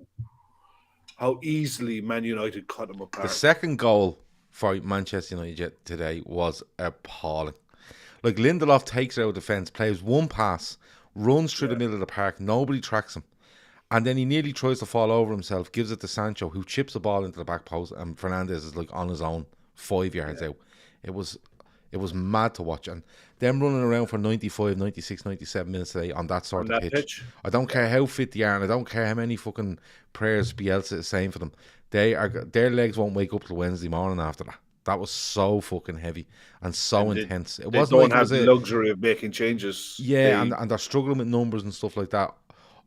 easily Man United cut them apart. The second goal for Manchester United today was appalling. Like, Lindelof takes it out of defence, plays one pass, runs through the middle of the park, nobody tracks him. And then he nearly tries to fall over himself, gives it to Sancho, who chips the ball into the back post, and Fernandes is like on his own, 5 yards out. It was mad to watch. And them running around for 95, 96, 97 minutes today on that sort of pitch. I don't care how fit they are, and I don't care how many fucking prayers Bielsa is saying for them. Their legs won't wake up till Wednesday morning after that. That was so fucking heavy and so intense. It wasn't don't like have the luxury of making changes. Yeah, and they're struggling with numbers and stuff like that.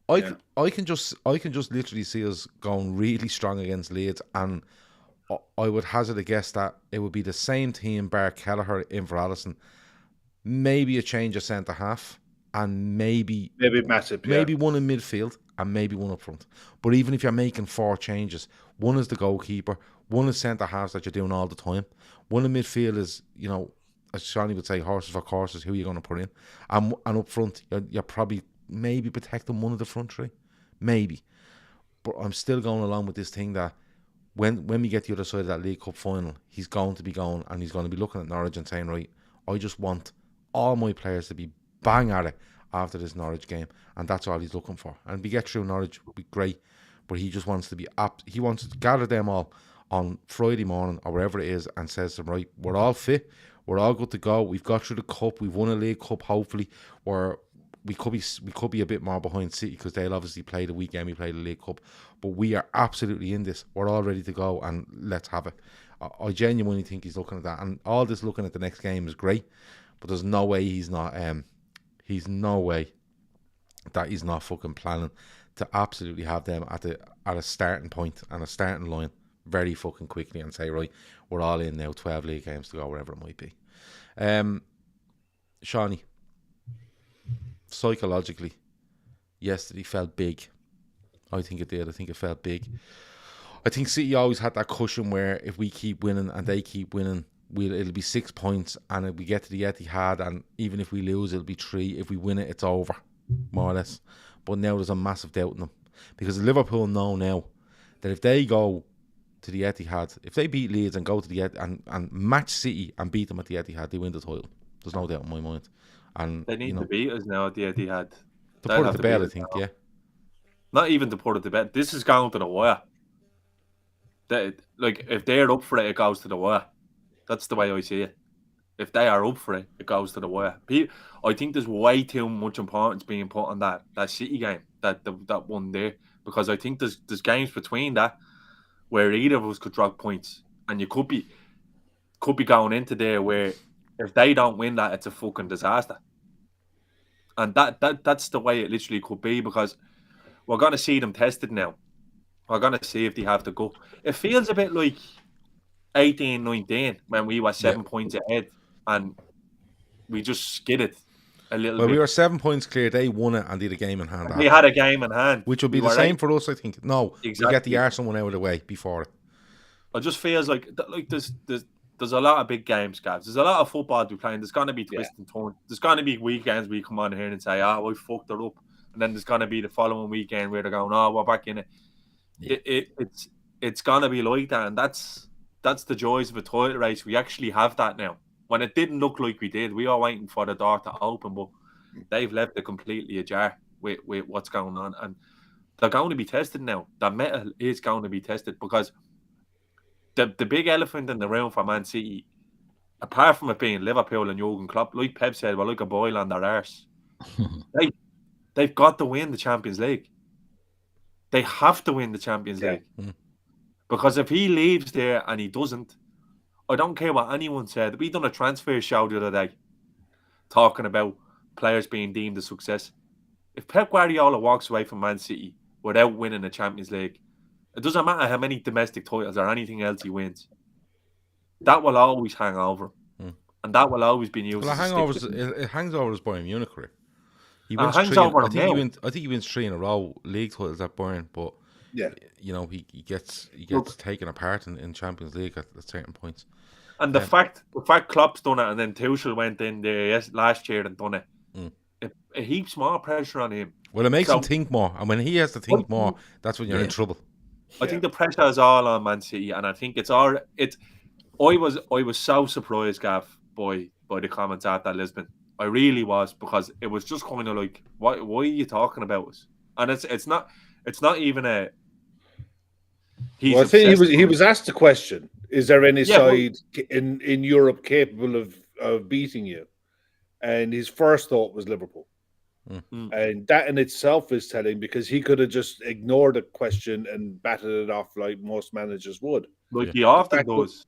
I can just literally see us going really strong against Leeds, and I would hazard a guess that it would be the same team, bar Kelleher in for Alisson. Maybe a change of centre half, and maybe Matip, maybe one in midfield, and maybe one up front. But even if you're making 4 changes, one is the goalkeeper, one is centre halves that you're doing all the time, one in midfield is, you know, as Seany would say, horses for courses. Who are you going to put in? And up front, you're probably maybe protecting one of the front three, maybe. But I'm still going along with this thing that when we get the other side of that League Cup final, he's going to be going and he's going to be looking at Norwich and saying, right, I just want all my players to be bang at it after this Norwich game, and that's all he's looking for. And if we get through Norwich, would be great. But he just wants to be he wants to gather them all on Friday morning or wherever it is, and says to them, right, we're all fit, we're all good to go. We've got through the cup. We've won a League Cup. Hopefully, we could be a bit more behind City because they'll obviously play the weekend. We play the League Cup, but we are absolutely in this. We're all ready to go, and let's have it. I genuinely think he's looking at that, and all this looking at the next game is great. But there's no way he's not. He's no way that he's not fucking planning to absolutely have them at a starting point and a starting line very fucking quickly and say, right, we're all in now, 12 league games to go, wherever it might be. Seany, psychologically, yesterday felt big. I think it did. I think it felt big. I think City always had that cushion where if we keep winning and they keep winning, it'll be 6 points, and if we get to the Etihad, and even if we lose, it'll be 3. If we win it, it's over, more or less. But now there's a massive doubt in them, because Liverpool know now that if they go to the Etihad, if they beat Leeds and go to the Etihad and match City and beat them at the Etihad, they win the title. There's no doubt in my mind. And they need to beat us now at the Etihad. To put it to bed, I think, yeah. Not even to put it to bed. This is going to the wire. If they're up for it, it goes to the wire. That's the way I see it. If they are up for it, it goes to the wire. I think there's way too much importance being put on that City game, that one there, because I think there's games between that where either of us could drop points, and you could be going into there where if they don't win that, it's a fucking disaster. And that's the way it literally could be, because we're going to see them tested now. We're going to see if they have to go. It feels a bit like 18-19 when we were 7 points ahead and we just skidded a little bit. Well, we were 7 points clear. They won it and did a game in hand. We had a game in hand. Which will be the same for us, I think. No, exactly. We get the Arsenal one out of the way before it. It just feels like there's a lot of big games, guys. There's a lot of football to be playing. There's going to be twists and turns. There's going to be weekends where you come on here and say, we fucked it up. And then there's going to be the following weekend where they're going, we're back in it. Yeah. It's going to be like that. And that's the joys of a title race. We actually have that now. When it didn't look like we did, we are waiting for the door to open, but they've left it completely ajar with what's going on. And they're going to be tested now. The metal is going to be tested, because the big elephant in the room for Man City, apart from it being Liverpool and Jurgen Klopp, like Pep said, we're like a boil on their arse. They've got to win the Champions League. They have to win the Champions League. Because if he leaves there and he doesn't, I don't care what anyone said. We done a transfer show the other day talking about players being deemed a success. If Pep Guardiola walks away from Man City without winning the Champions League, it doesn't matter how many domestic titles or anything else he wins. That will always hang over. And that will always be used. Well, it hangs over his Bayern Munich career. He wins hangs over him now. I think he wins 3 in a row league titles at Bayern, but you know, he gets taken apart in Champions League at certain points. And the fact Klopp's done it, and then Tuchel went in there last year and done it, it heaps more pressure on him. Well, it makes him think more, and when he has to think more, that's when you're in trouble. I think the pressure is all on Man City, and I think I was so surprised, Gav, by the comments at Lisbon. I really was, because it was just kind of like, why are you talking about us? And it's not even a. I think he was asked the question: is there any side in Europe capable of beating you? And his first thought was Liverpool. And that in itself is telling, because he could have just ignored the question and batted it off like most managers would. Like he often does.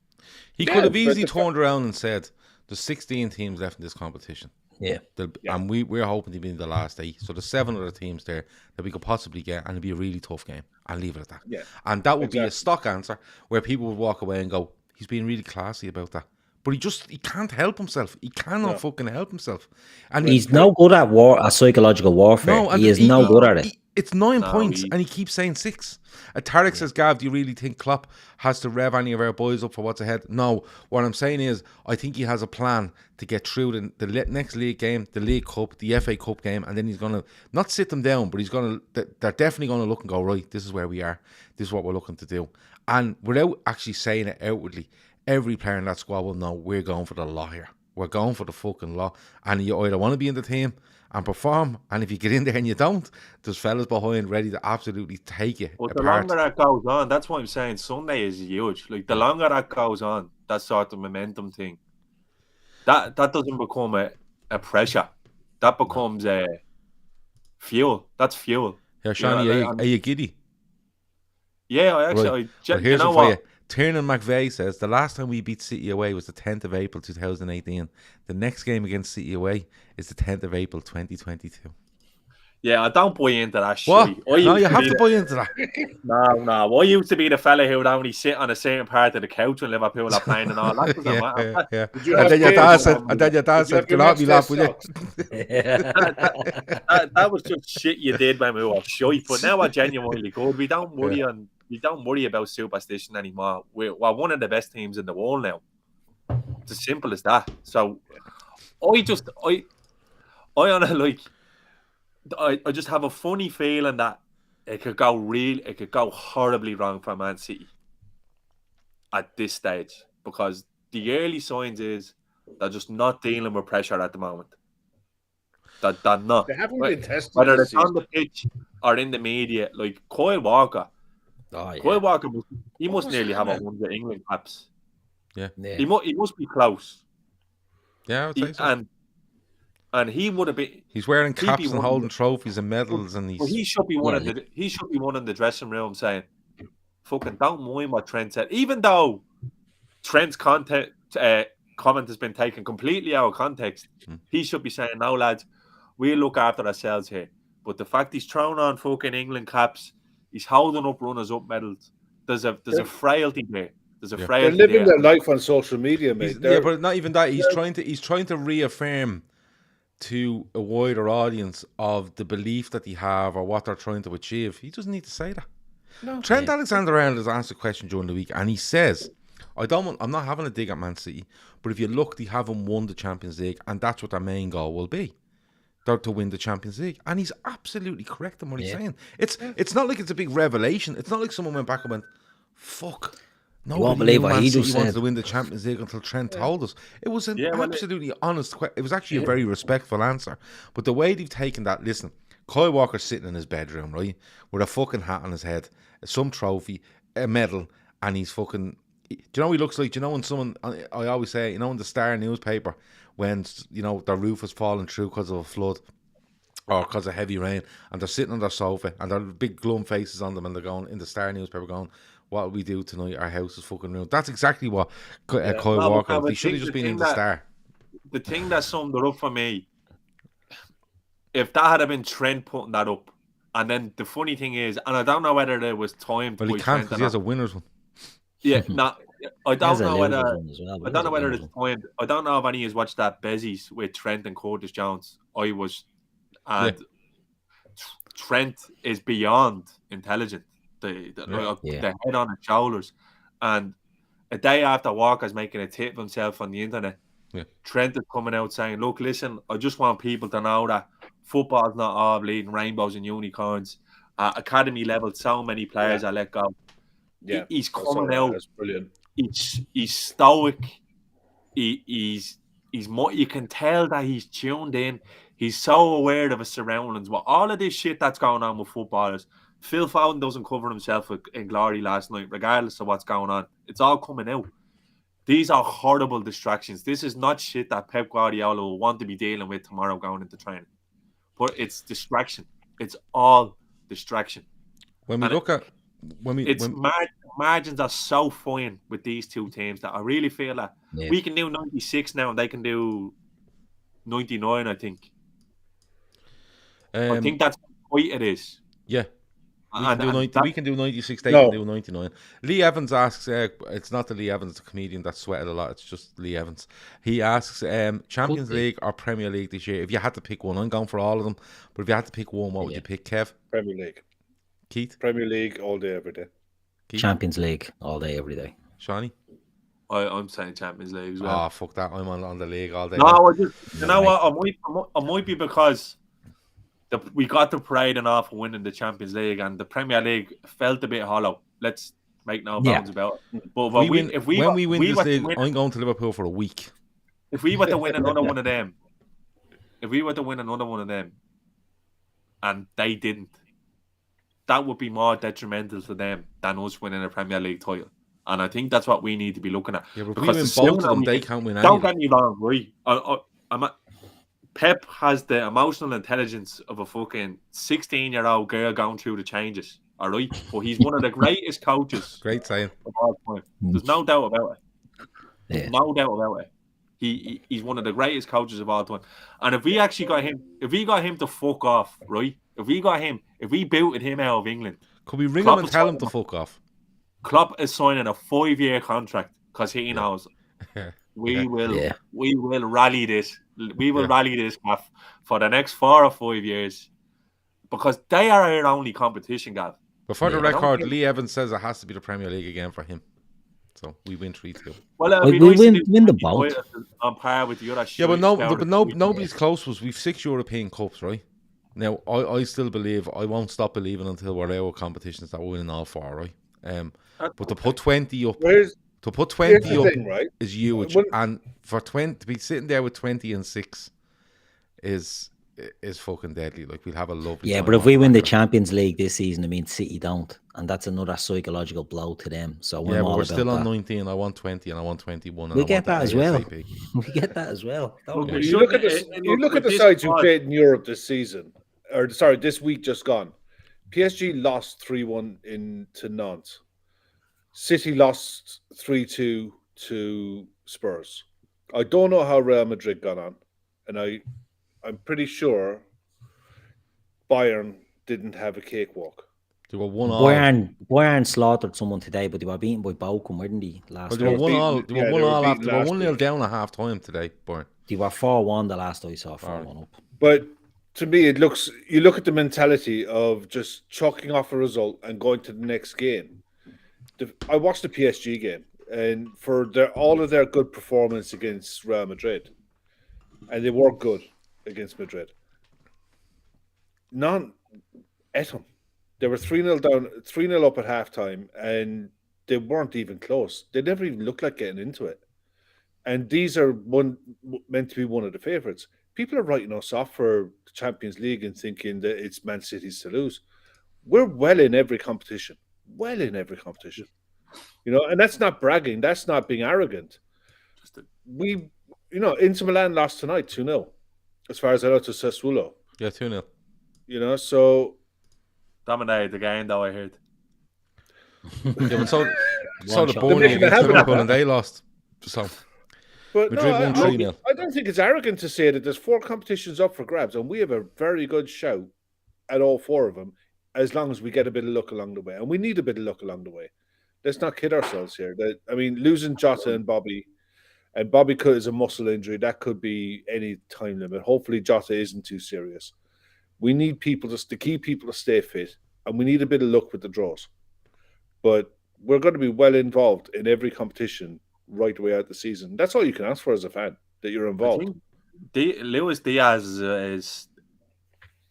He could have easily turned around and said, there's 16 teams left in this competition. Yeah. And we're hoping to be in the last 8. So there's 7 other teams there that we could possibly get, and it'd be a really tough game. I'll leave it at that. Yeah, and that would be a stock answer where people would walk away and go, he's being really classy about that. But he can't help himself. He cannot fucking help himself. And he's no good at psychological warfare. No, and he is no good at it. It's 9 points, and he keeps saying 6. Tarek says, Gav, do you really think Klopp has to rev any of our boys up for what's ahead? No. What I'm saying is, I think he has a plan to get through the next league game, the League Cup, the FA Cup game, and then he's going to not sit them down, but they're definitely going to look and go, right, this is where we are. This is what we're looking to do. And without actually saying it outwardly, every player in that squad will know we're going for the law here. We're going for the fucking law. And you either want to be in the team and perform, and if you get in there and you don't, there's fellas behind ready to absolutely take you But apart. the longer that goes on, that's what I'm saying. Sunday is huge. Like, the longer that goes on, that sort of momentum thing, that doesn't become a pressure. That becomes a fuel. That's fuel. Yeah, Seany, are you giddy? Yeah, I actually. Right. Well, here's you know what? what? Tiernan McVeigh says the last time we beat City away was the 10th of April 2018. The next game against City away is the 10th of April 2022. Yeah, I don't buy into that What? shit. No, you have to buy into that. No. I used to be the fella who would only sit on a certain part of the couch when Liverpool are playing and all. That doesn't matter. Yeah. And then your dad said, get off me lap, will you? That was just shit you did when we were shy. But now we're genuinely good. We don't worry about superstition anymore. We're one of the best teams in the world now. It's as simple as that. So I just have a funny feeling that it could go horribly wrong for Man City at this stage, because the early signs is they're just not dealing with pressure at the moment. They're not. They haven't been tested. Whether it's on the pitch or in the media, like Kyle Walker. Kyle Walker, he must nearly have 100 England caps. Yeah. He must be close. Yeah, I would say so. And he would have been. He's wearing caps and holding trophies and medals, and he should be one in the dressing room saying, "Fucking don't mind what Trent said." Even though Trent's comment has been taken completely out of context, he should be saying, "No, lads, we'll look after ourselves here." But the fact he's thrown on fucking England caps, he's holding up runners-up medals. There's a frailty there. They're living their life on social media, mate. But not even that. He's trying to reaffirm to a wider audience of the belief that they have or what they're trying to achieve. He doesn't need to say that. No. Trent Alexander-Arnold has asked a question during the week, and he says, I'm not having a dig at Man City, but if you look, they haven't won the Champions League, and that's what their main goal will be. They're to win the Champions League. And he's absolutely correct in what he's saying. It's not like it's a big revelation. It's not like someone went back and went, fuck. No, won't believe what he just wanted said. to win the Champions League until Trent told us. It was an absolutely honest question. It was actually a very respectful answer. But the way they've taken that, listen, Kyle Walker's sitting in his bedroom, right, with a fucking hat on his head, some trophy, a medal, and he's fucking... Do you know what he looks like? Do you know when someone... I always say, you know, in the Star newspaper, when, you know, their roof has fallen through because of a flood or because of heavy rain, and they're sitting on their sofa, and they're big glum faces on them, and they're going, in the Star newspaper, going... What will we do tonight? Our house is fucking ruined. That's exactly what Kyle Walker. He should have just been in the Star. The thing that summed it up for me, if that had been Trent putting that up, and then the funny thing is, and I don't know whether there was time. Well, he can't because he has a winner's one. Yeah, I don't know whether there's time. I don't know if any has watched that Bezies with Trent and Curtis Jones. Trent is beyond intelligent. The head on his shoulders, and a day after Walker's making a tit of himself on the internet, Trent is coming out saying, "Look, listen, I just want people to know that football's not all bleeding rainbows and unicorns. Academy level, so many players are let go." Yeah, he's coming out. That's brilliant. He's stoic. He's you can tell that he's tuned in. He's so aware of his surroundings. Well, all of this shit that's going on with footballers. Phil Foden doesn't cover himself in glory last night, regardless of what's going on. It's all coming out. These are horrible distractions. This is not shit that Pep Guardiola will want to be dealing with tomorrow going into training. But it's distraction. It's all distraction. Margins are so fine with these two teams that I really feel that we can do 96 now and they can do 99, I think. I Um, think that's what it is. yeah. We can do 90. We can do 96. They No. can do 99. Lee Evans asks. It's not the Lee Evans, the comedian that sweated a lot. It's just Lee Evans. He asks, Champions League or Premier League this year? If you had to pick one, I'm going for all of them. But if you had to pick one, what would you pick, Kev? Premier League. Keith? Premier League all day, every day. Keith? Champions League all day, every day. Shawnee? I'm saying Champions League as well. Oh, fuck that. I'm on the league all day. No, you know what? I might be because we got the parade and off winning the Champions League, and the Premier League felt a bit hollow. Let's make no bones about it. But when we win this league, I'm going to Liverpool for a week. If we were to win another one of them, and they didn't, that would be more detrimental to them than us winning a Premier League title. And I think that's what we need to be looking at. Yeah, but if we win both of them, they can't win Don't anything. get me wrong, right? Pep has the emotional intelligence of a fucking 16-year-old girl going through the changes, all right? But he's one of the greatest coaches Great saying. of all time. There's no doubt about it. Yeah. No doubt about it. He's one of the greatest coaches of all time. And if we actually got him to fuck off, right? If we booted him out of England, Could we ring Klopp him and is tell him signing to fuck off? Klopp is signing a 5-year contract because he knows we will rally this. We will rally this for the next 4 or 5 years because they are our only competition, Gav. But for the record, Lee Evans says it has to be the Premier League again for him. So we win 3-2. Well, we win the both on par with the other. Yeah, but nobody's close. We've 6 European Cups, right? Now I still believe I won't stop believing until we're out of competitions that we're winning all 4, right? But to put 20 up, Right? is huge, and for 20 to be sitting there with 20 and 6 is fucking deadly. Like we'll have a lovely. Yeah, but if we win the Champions League this season, I mean City don't, and that's another psychological blow to them. So yeah, but we're still on 19. I want 20, and I want 21. We get that as well. We get that as well. You look at the sides who played in Europe this season, or sorry, this week just gone. PSG lost 3-1 to Nantes. City lost 3-2 to Spurs. I don't know how Real Madrid got on, and I'm pretty sure Bayern didn't have a cakewalk. They were 1-1. Bayern slaughtered someone today, but they were beaten by Bochum, weren't they? Last They were 1-1. They were 1-1 after. They were 1-0 down at half time today, Bayern. They were 4-1 the last I saw, 4-1 up. But to me, you look at the mentality of just chalking off a result and going to the next game. I watched the PSG game, and for all of their good performance against Real Madrid, and they were good against Madrid. None at them. They were 3-0 down, 3-0 up at halftime, and they weren't even close. They never even looked like getting into it. And these are meant to be one of the favourites. People are writing us off for the Champions League and thinking that it's Man City's to lose. We're well in every competition. And that's not bragging. That's not being arrogant. Inter Milan lost tonight 2-0, as far as I know, to Sassuolo. Yeah, 2-0. So dominated the game, though. I heard. Yeah, but so the Burnley against Liverpool, and they lost. So, but Madrid won 3-0. I don't think it's arrogant to say that there's 4 competitions up for grabs, and we have a very good shout at all 4 of them, as long as we get a bit of luck along the way. And we need a bit of luck along the way. Let's not kid ourselves here. Losing Jota and Bobby is a muscle injury. That could be any time limit. Hopefully Jota isn't too serious. We need people to keep people to stay fit, and we need a bit of luck with the draws. But we're going to be well involved in every competition right the way out the season. That's all you can ask for as a fan, that you're involved. Luis Diaz is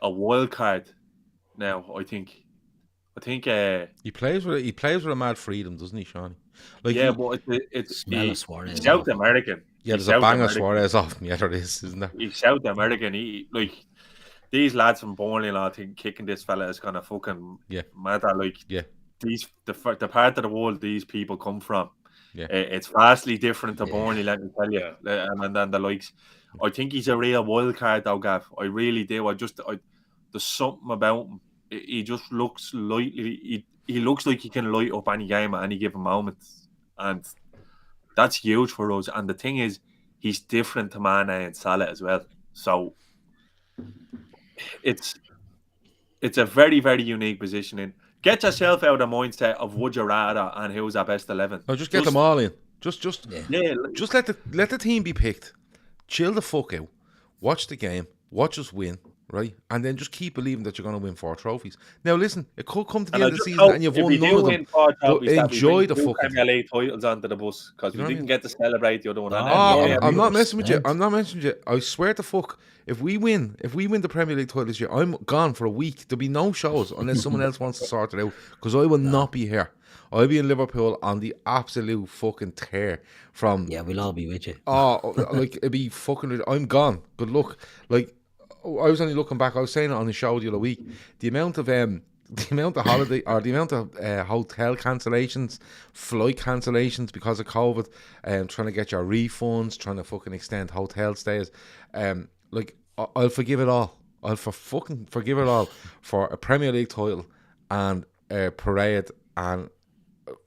a wild card now, I think he plays with a mad freedom, doesn't he, Sean? But it's South American. Yeah, there's a bang of Suarez off him. Yeah, there is, isn't there? He's South American. These lads from Burnley, I think kicking this fella is gonna fucking matter. The part of the world these people come from, it's vastly different to Burnley. Let me tell you, and then the likes. I think he's a real wild card, though, Gav. I really do. There's something about him. He just looks he looks like he can light up any game at any given moment, and that's huge for us. And the thing is, he's different to Mane and Salah as well. So it's a very, very unique positioning. Get yourself out of the mindset of would you rather and who's our best 11. No, just get them all in. Just Yeah. just let the team be picked. Chill the fuck out. Watch the game. Watch us win, right? And then just keep believing that you're going to win 4 trophies. Now, listen, it could come to the end of the season and you've won none of them. But enjoy the fucking Premier League titles onto the bus because we didn't get to celebrate the other one. I'm not messing with you. I'm not messing with you. I swear to fuck, if we win the Premier League title this year, I'm gone for a week. There'll be no shows unless someone else wants to sort it out because I will not be here. I'll be in Liverpool on the absolute fucking tear from... Yeah, we'll all be with you. Like, it'd be fucking... I'm gone. Good luck. Like, I was only looking back. I was saying it on the show the other week. The amount of holiday or the amount of hotel cancellations, flight cancellations because of COVID, trying to get your refunds, trying to fucking extend hotel stays. Like, I'll forgive it all. I'll fucking forgive it all for a Premier League title and a parade and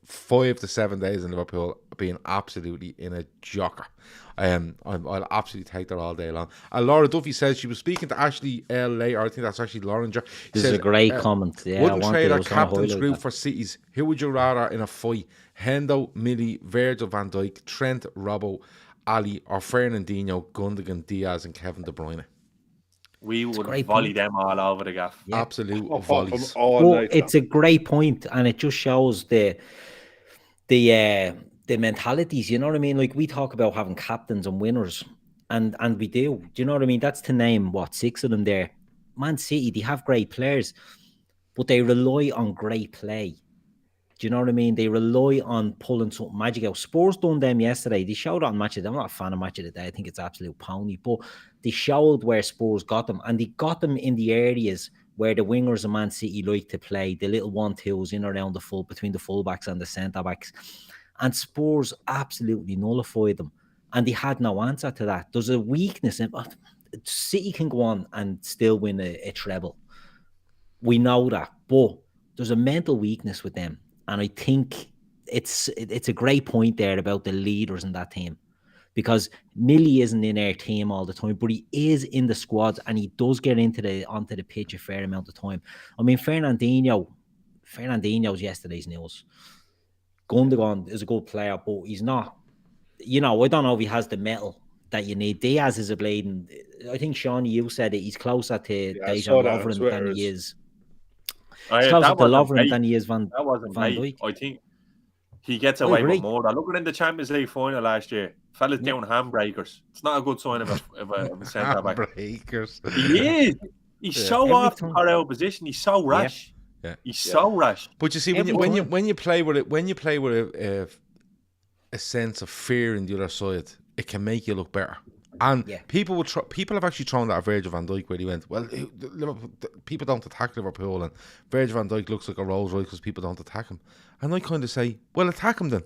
5 to 7 days in Liverpool being absolutely in a jocker. I'll absolutely take that all day long. Laura Duffy says she was speaking to Ashley L later. I think that's actually Lauren. This is a great comment. Yeah, wouldn't trade our captain's group for cities. Who would you rather in a fight? Hendo, Millie, Virgil van Dijk, Trent, Robbo, Ali, or Fernandinho, Gundogan, Diaz, and Kevin De Bruyne? We would volley them all over the gaff. Yeah. Absolute volleys. It's a great point, and it just shows the mentalities. You know what I mean? Like, we talk about having captains and winners, and we do. Do you know what I mean? That's to name 6 of them there. Man City, they have great players, but they rely on great play. Do you know what I mean? They rely on pulling something magic out. Spurs done them yesterday. They showed on Match of the Day. I'm not a fan of Match of the Day. I think it's absolute pony. But they showed where Spurs got them. And they got them in the areas where the wingers of Man City like to play. The little 1-2s in around between the fullbacks and the centre-backs. And Spurs absolutely nullified them. And they had no answer to that. There's a weakness. City can go on and still win a treble. We know that. But there's a mental weakness with them. And I think it's a great point there about the leaders in that team, because Millie isn't in our team all the time, but he is in the squad and he does get onto the pitch a fair amount of time. I mean, Fernandinho's yesterday's news. Gundogan is a good player, but he's not. You know, I don't know if he has the metal that you need. Diaz is a bleeding. I think Sean, you said it. He's closer to Dejan Lovren than he is. He's closer to Lovren than he is Van Dijk. I think he gets away with more. I look at in the Champions League final last year. Fellas doing handbreakers. It's not a good sign of a centre back. Handbreakers. He is. He's so off the parallel position. He's so rash. Yeah. He's so rash. But you see, when you play with a sense of fear in the other side, it can make you look better. And people have actually thrown that at Virgil van Dijk, where he went, well, Liverpool, people don't attack Liverpool, and Virgil van Dijk looks like a Rolls Royce because people don't attack him. And I kind of say, well, attack him then.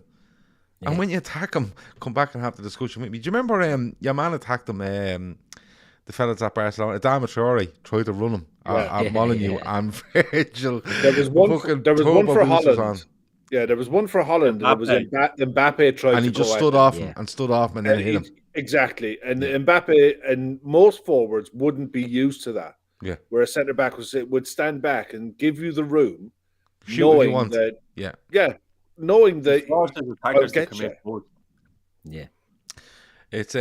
Yeah. And when you attack him, come back and have the discussion with me. Do you remember your man attacked him, the fellas at Barcelona? Adama Traore tried to run him at Molineux, and Virgil. There was one for Holland. Yeah, there was one for Holland. And it was Mbappe tried, and he just stood off him and then hit him. Exactly, and Mbappe and most forwards wouldn't be used to that. Yeah, where a centre back would stand back and give you the room, knowing that knowing that. Yeah, it's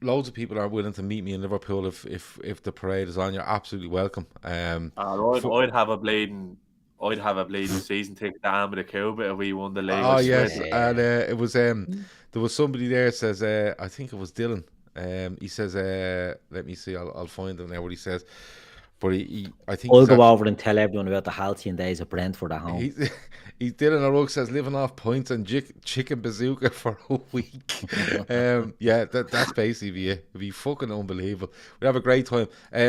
loads of people are willing to meet me in Liverpool if the parade is on. You're absolutely welcome. I'd have a bleeding season ticket down with a Cuba if we won the league. Oh yes, and it was there was somebody there says I think it was Dylan. He says let me see, I'll find him now what he says. But I think I'll go over and tell everyone about the halcyon days of Brentford at home. He Dylan O'Rourke says living off points and chicken bazooka for a week. That's basically it. It'd be fucking unbelievable. We'd have a great time.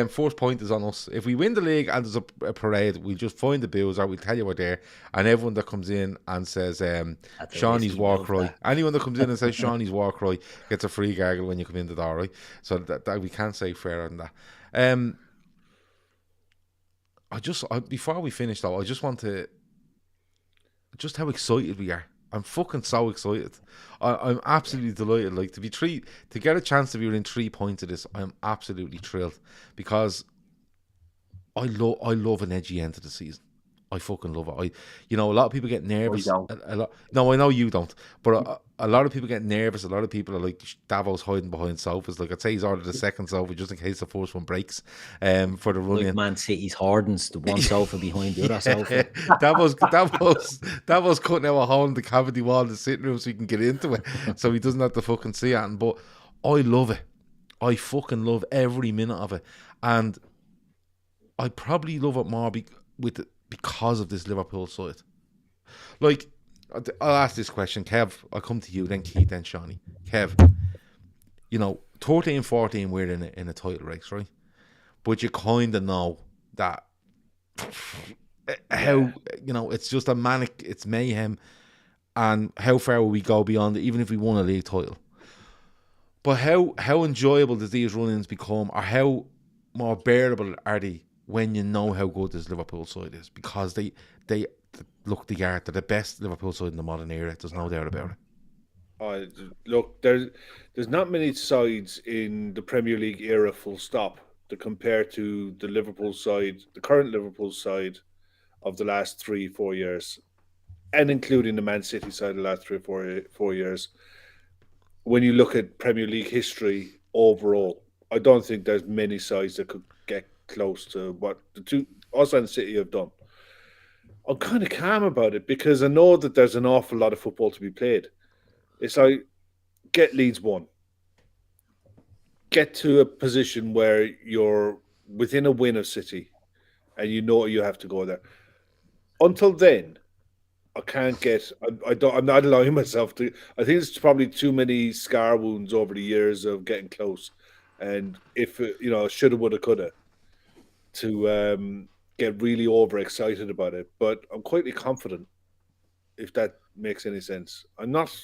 First point is on us. If we win the league and there's a parade, we'll just find the bills or we'll tell you we're there. And everyone that comes in and says Shawnee's war cry. Anyone that comes in and says Shawnee's war cry gets a free gargle when you come in the door, right? So that we can't say fairer than that. before we finish though, I just want to, just how excited we are. I'm fucking so excited. I'm absolutely delighted. Like to get a chance to be within 3 points of this, I'm absolutely thrilled because I love an edgy end to the season. I fucking love it. A lot of people get nervous. don't. No, I know you don't. But a lot of people get nervous. A lot of people are like Davos hiding behind sofas. Like I'd say he's ordered the second sofa just in case the first one breaks. For the run Like in. Man City's Hardens, the one sofa behind the other sofa. Davos cutting out a hole in the cavity wall in the sitting room so he can get into it, so he doesn't have to fucking see it. But I love it. I fucking love every minute of it, and I probably love it more because of this Liverpool side. Like, I'll ask this question, Kev. I'll come to you, then Keith, then Seany. Kev, 13-14, we're in a title race, right? But you kind of know that how, it's just a manic, it's mayhem, and how far will we go beyond it, even if we won a league title? But how enjoyable does these run-ins become, or how more bearable are they when you know how good this Liverpool side is? Because they look, they're the best Liverpool side in the modern era. There's no doubt about it. Look, there's not many sides in the Premier League era, full stop, to compare to the Liverpool side, the current Liverpool side of the last 3-4 years, and including the Man City side of the last 3 or 4 years. When you look at Premier League history overall, I don't think there's many sides that could get close to what the two, us and City, have done. I'm kind of calm about it because I know that there's an awful lot of football to be played. It's like, get Leeds 1. Get to a position where you're within a win of City and you know you have to go there. Until then, I can't get. I'm not allowing myself to. I think it's probably too many scar wounds over the years of getting close, and if shoulda, woulda, coulda, to get really overexcited about it. But I'm quite confident, if that makes any sense. I'm not.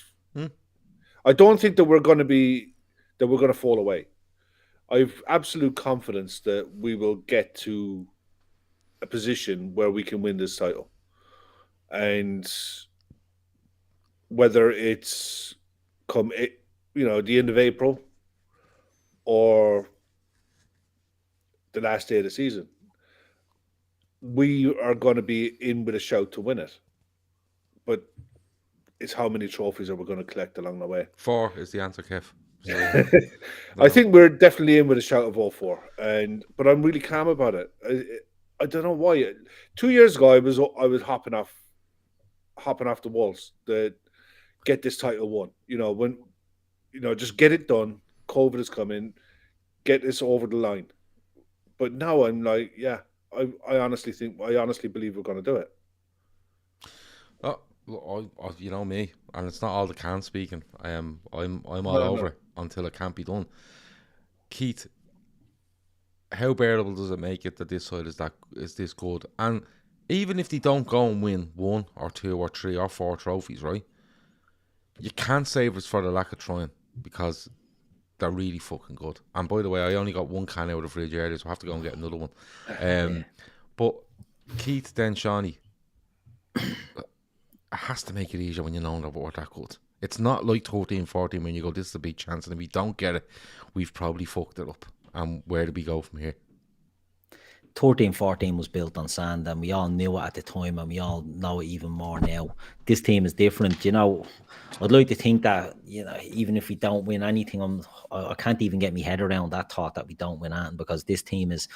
I don't think that we're going to fall away. I've absolute confidence that we will get to a position where we can win this title. And whether it's the end of April or the last day of the season, we are going to be in with a shout to win it. But it's how many trophies are we going to collect along the way? 4 is the answer, Kev. I think we're definitely in with a shout of all 4, but I'm really calm about it. I don't know why. 2 years ago, I was hopping off the walls that get this title won. Just get it done. COVID is coming. Get this over the line. But now I'm like, yeah, I honestly believe we're going to do it. You know me, and it's not all the can speaking. I'm all over it until it can't be done. Keith, how bearable does it make it that this side is this good? And even if they don't go and win 1 or 2 or 3 or 4 trophies, right? You can't save us for the lack of trying, because they're really fucking good. And by the way, I only got 1 can out of the fridge earlier, so I have to go and get another one. But Keith, then Seany, it has to make it easier when you know that we're that good. It's not like 13-14 when you go, this is a big chance, and if we don't get it, we've probably fucked it up. And where do we go from here? 13-14 was built on sand, and we all knew it at the time, and we all know it even more now. This team is different. I'd like to think that, even if we don't win anything, I can't even get my head around that thought that we don't win anything, because this team is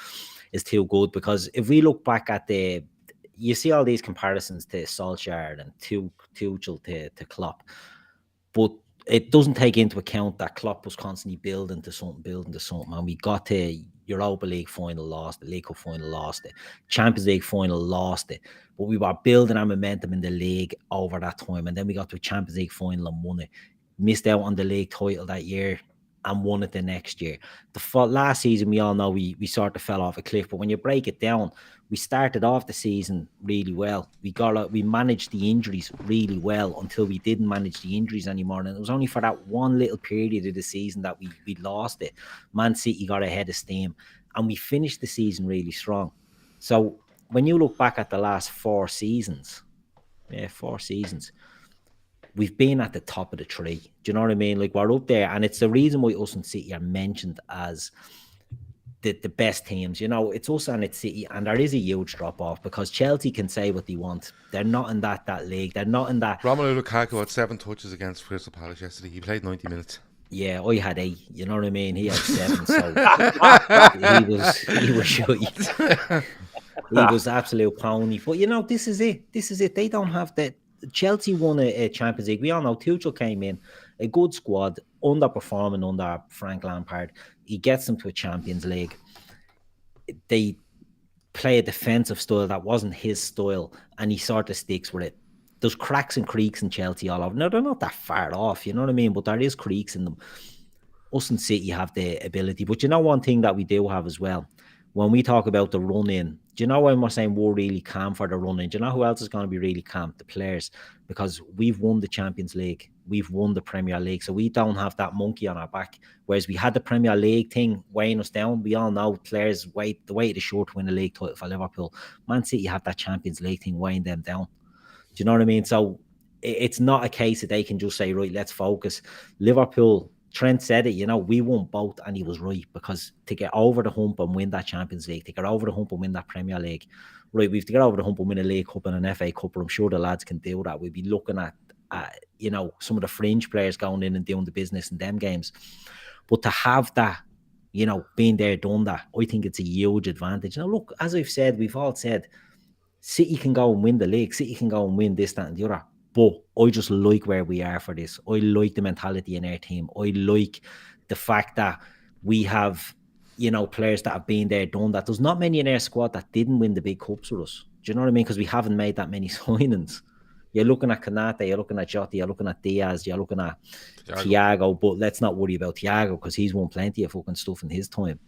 too good. Because if we look back at you see all these comparisons to Solskjaer and Tuchel to Klopp, but it doesn't take into account that Klopp was constantly building to something, and we got to Europa League final, lost the League Cup final, lost it, Champions League final, lost it, but we were building our momentum in the league over that time, and then we got to a Champions League final and won it, missed out on the league title that year and won it the next year. The last season, we all know we sort of fell off a cliff, but when you break it down, we started off the season really well. We managed the injuries really well until we didn't manage the injuries anymore. And it was only for that one little period of the season that we lost it. Man City got ahead of steam, and we finished the season really strong. So when you look back at the last 4 seasons, we've been at the top of the tree. Do you know what I mean? Like, we're up there, and it's the reason why us and City are mentioned as the best teams. You know, it's us and it's City, and there is a huge drop off because Chelsea can say what they want. They're not in that league. They're not in that. Romelu Lukaku had 7 touches against Crystal Palace yesterday. He played 90 minutes. Yeah, I had 8. You know what I mean? He had 7, so he was shite. He was absolute pony. But you know, this is it. This is it. They don't have that. Chelsea won a Champions League. We all know Tuchel came in, a good squad, underperforming under Frank Lampard. He gets them to a Champions League. They play a defensive style that wasn't his style, and he sort of sticks with it. There's cracks and creaks in Chelsea all over. Now, they're not that far off, you know what I mean? But there is creaks in them. Us and City have the ability. But you know one thing that we do have as well? When we talk about the run-in, do you know when we're saying we're really calm for the run-in? Do you know who else is going to be really calm? The players. Because we've won the Champions League. We've won the Premier League. So we don't have that monkey on our back. Whereas we had the Premier League thing weighing us down. We all know players wait the short to win the league title for Liverpool. Man City have that Champions League thing weighing them down. Do you know what I mean? So it's not a case that they can just say, right, let's focus. Liverpool, Trent said it, you know, we won both, and he was right, because to get over the hump and win that Champions League, to get over the hump and win that Premier League, right, we have to get over the hump and win a League Cup and an FA Cup, and I'm sure the lads can do that. We'd be looking at you know, some of the fringe players going in and doing the business in them games. But to have that, you know, being there, done that, I think it's a huge advantage. Now, look, as I've said, we've all said, City can go and win the league. City can go and win this, that, and the other. But I just like where we are for this. I like the mentality in our team. I like the fact that we have, you know, players that have been there, done that. There's not many in our squad that didn't win the big cups with us. Do you know what I mean? Because we haven't made that many signings. You're looking at Kanate, you're looking at Jota, you're looking at Diaz, you're looking at Thiago. But let's not worry about Thiago, because he's won plenty of fucking stuff in his time.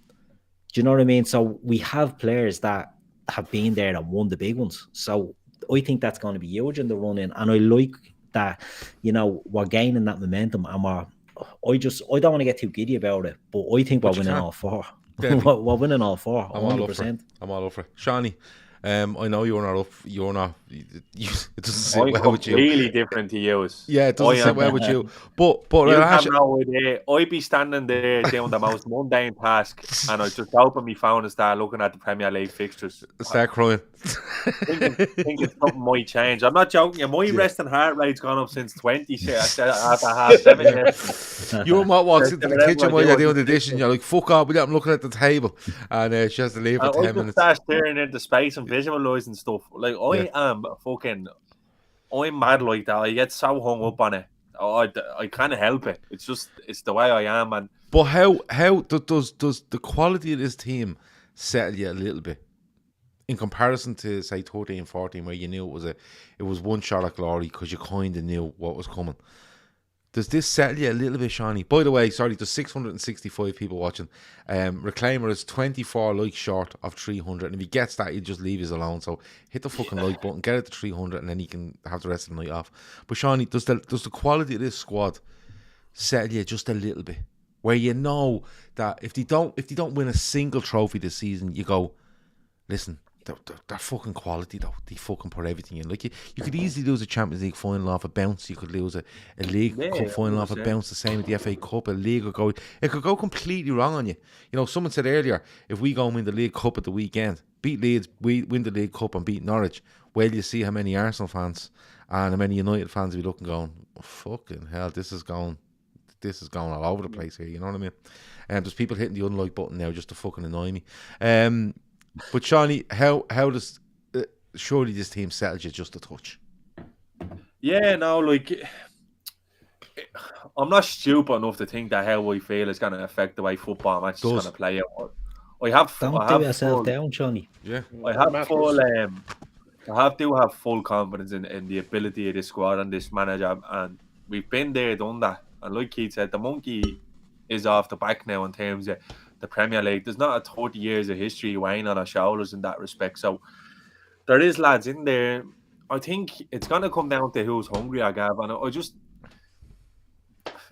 Do you know what I mean? So we have players that have been there and won the big ones. So I think that's going to be huge in the run-in, and I like that, you know, we're gaining that momentum, and I don't want to get too giddy about it, but I think we're winning all 4. We're winning all 4, 100%. I'm all over it. Shawnee, I know you're not up. It doesn't sit well with you. Really different to you. Yeah, it doesn't sit well with you. But you have no idea. I'd be standing there doing the most mundane task, and I'd just open my phone and start looking at the Premier League fixtures. Start crying. Thinking something might change. I'm not joking. My resting heart rate's gone up since 20. After half 7 years. Your mum walks into the kitchen while you're doing the dishes, and you're like, "Fuck off!" But I'm looking at the table, and she has to leave for 10 minutes. I start staring into space and visualising stuff. Like I'm mad like that. I get so hung up on it. I can't help it. It's the way I am. And but how does the quality of this team settle you a little bit in comparison to, say, 13, 14, where you knew it was one shot at glory because you kind of knew what was coming? Does this settle you a little bit, Shawnee? By the way, sorry, there's 665 people watching. Reclaimer is 24 likes short of 300, and if he gets that, he'll just leave us alone. So hit the fucking like button, get it to 300, and then he can have the rest of the night off. But Shawnee, does the quality of this squad settle you just a little bit, where you know that if they don't win a single trophy this season, you go, listen, they're fucking quality though. They fucking put everything in. Like you could easily lose a Champions League final off a bounce. You could lose a League Cup final off a bounce. The same with the FA Cup. A league it could go completely wrong on you. You know, someone said earlier, if we go and win the League Cup at the weekend, beat Leeds, we win the League Cup and beat Norwich, well, you see how many Arsenal fans and how many United fans will be looking, going, oh, fucking hell, this is going all over the place here. You know what I mean? And there's people hitting the unlike button now just to fucking annoy me. But Shawnee, how does surely this team settles you just a touch? Yeah, no, like I'm not stupid enough to think that how I feel is going to affect the way football match is going to play out. Don't do yourself down, Shawnee. Yeah, I do have full confidence in the ability of this squad and this manager, and we've been there, done that. And like Keith said, the monkey is off the back now in terms of the Premier League. There's not a 30 years of history weighing on our shoulders in that respect. So there is lads in there. I think it's going to come down to who's hungry, Gav. And I just,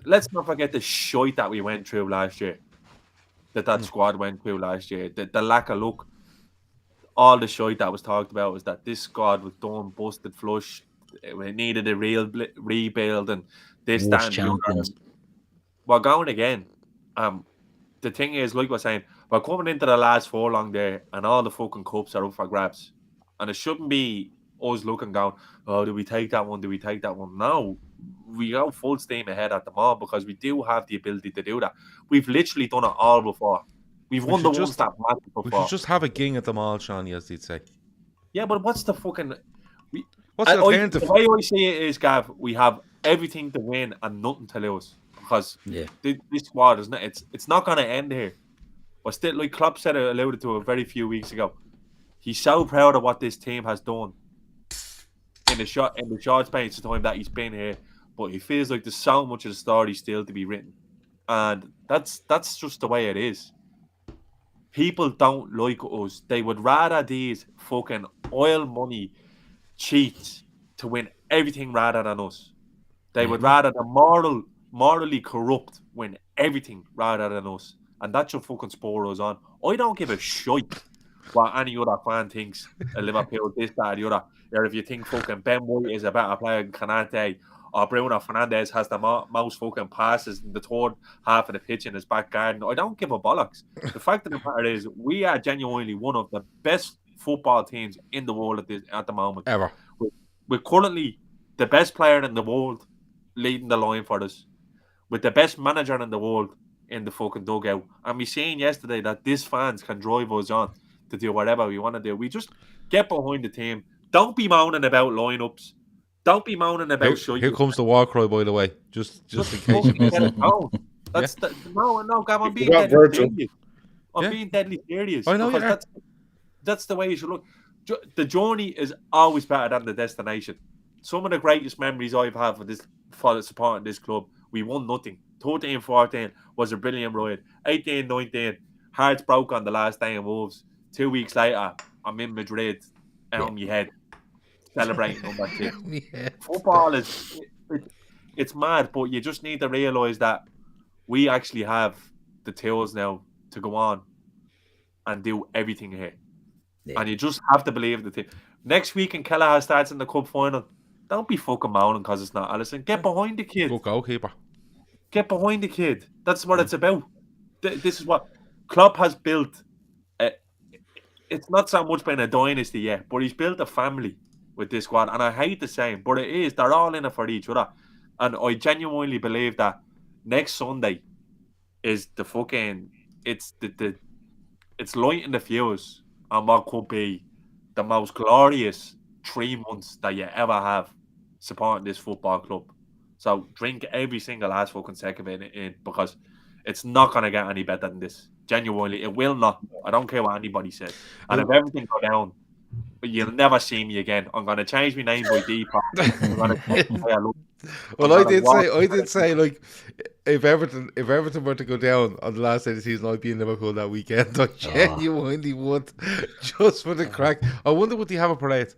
let's not forget the shite that we went through last year. That squad went through last year. The lack of luck. All the shite that was talked about was that this squad was done, busted, flush. we needed a real rebuild and this, Worst that, and the other. champions. We're going again. The thing is, like we're saying, we're coming into the last 4 long there, and all the fucking cups are up for grabs. And it shouldn't be us looking down, oh, do we take that one? Do we take that one? No. We go full steam ahead at the moment because we do have the ability to do that. We've literally done it all before. We've won the ones that matter before. We should just have a ging at the mall, Shawnee, as they'd say. Yeah, but what's the fucking... What's the alternative? The way I see it is, Gav, we have everything to win and nothing to lose. Because this squad, isn't it? It's not going to end here. But still, like Klopp said, alluded to it very few weeks ago, he's so proud of what this team has done in the short space of time that he's been here. But he feels like there's so much of the story still to be written. And that's just the way it is. People don't like us. They would rather these fucking oil money cheats to win everything rather than us. They would rather the morally corrupt win everything rather than us. And that should fucking spur us on. I don't give a shite what any other fan thinks of Liverpool, this, that, the other. Or if you think fucking Ben White is a better player than Canate, or Bruno Fernandes has the most fucking passes in the third half of the pitch in his back garden. I don't give a bollocks. The fact of the matter is, we are genuinely one of the best football teams in the world at the moment. Ever. We're currently the best player in the world leading the line for us. With the best manager in the world in the fucking dugout. And we seen yesterday that these fans can drive us on to do whatever we want to do. We just get behind the team. Don't be moaning about lineups. Don't be moaning about Here comes the war cry, by the way. Just in case you missed it. No, Gav, I'm being deadly serious. I'm being deadly serious. I know you are. That's the way you should look. The journey is always better than the destination. Some of the greatest memories I've had for supporting this club, we won nothing. 13-14 was a brilliant ride. 18-19, hearts broke on the last day in Wolves. 2 weeks later, I'm in Madrid, out on my head, celebrating number 6. Football it's mad, but you just need to realise that we actually have the tools now to go on and do everything here. Yeah. And you just have to believe the team. Next week, when Kelleher starts in the cup final, don't be fucking moaning because it's not Alisson. Get behind the kid. Good goalkeeper. Get behind the kid. That's what it's about. This is what Klopp has built. It's not so much been a dynasty yet, but he's built a family with this squad. And I hate the saying, but it is. They're all in it for each other. And I genuinely believe that next Sunday is the fucking... It's lighting the fuse on what could be the most glorious 3 months that you ever have supporting this football club. So drink every single last fucking second of it in, because it's not going to get any better than this. Genuinely, it will not. I don't care what anybody says. And if everything go down, you'll never see me again. I'm going to change my name by default. Well, I did say, like, if Everton were to go down on the last day of the season, I'd be in Liverpool that weekend. I genuinely would, just for the crack. I wonder would they have a parade?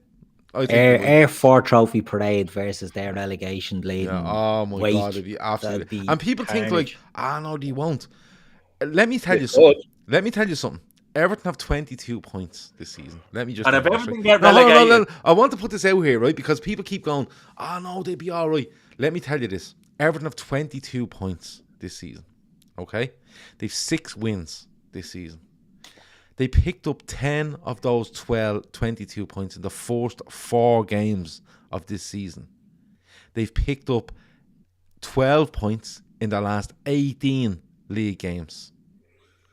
Air 4 trophy parade versus their relegation laden. Yeah, oh my god, it'd be absolutely. And people think like, no, they won't. Let me tell you something. Everton have 22 points this season. Let me just. And if Everton get relegated, no, I want to put this out here, right? Because people keep going, no, they'd be all right. Let me tell you this: Everton have 22 points this season. Okay, they've 6 wins this season. They picked up 10 of those 22 points in the first 4 games of this season. They've picked up 12 points in the last 18 league games.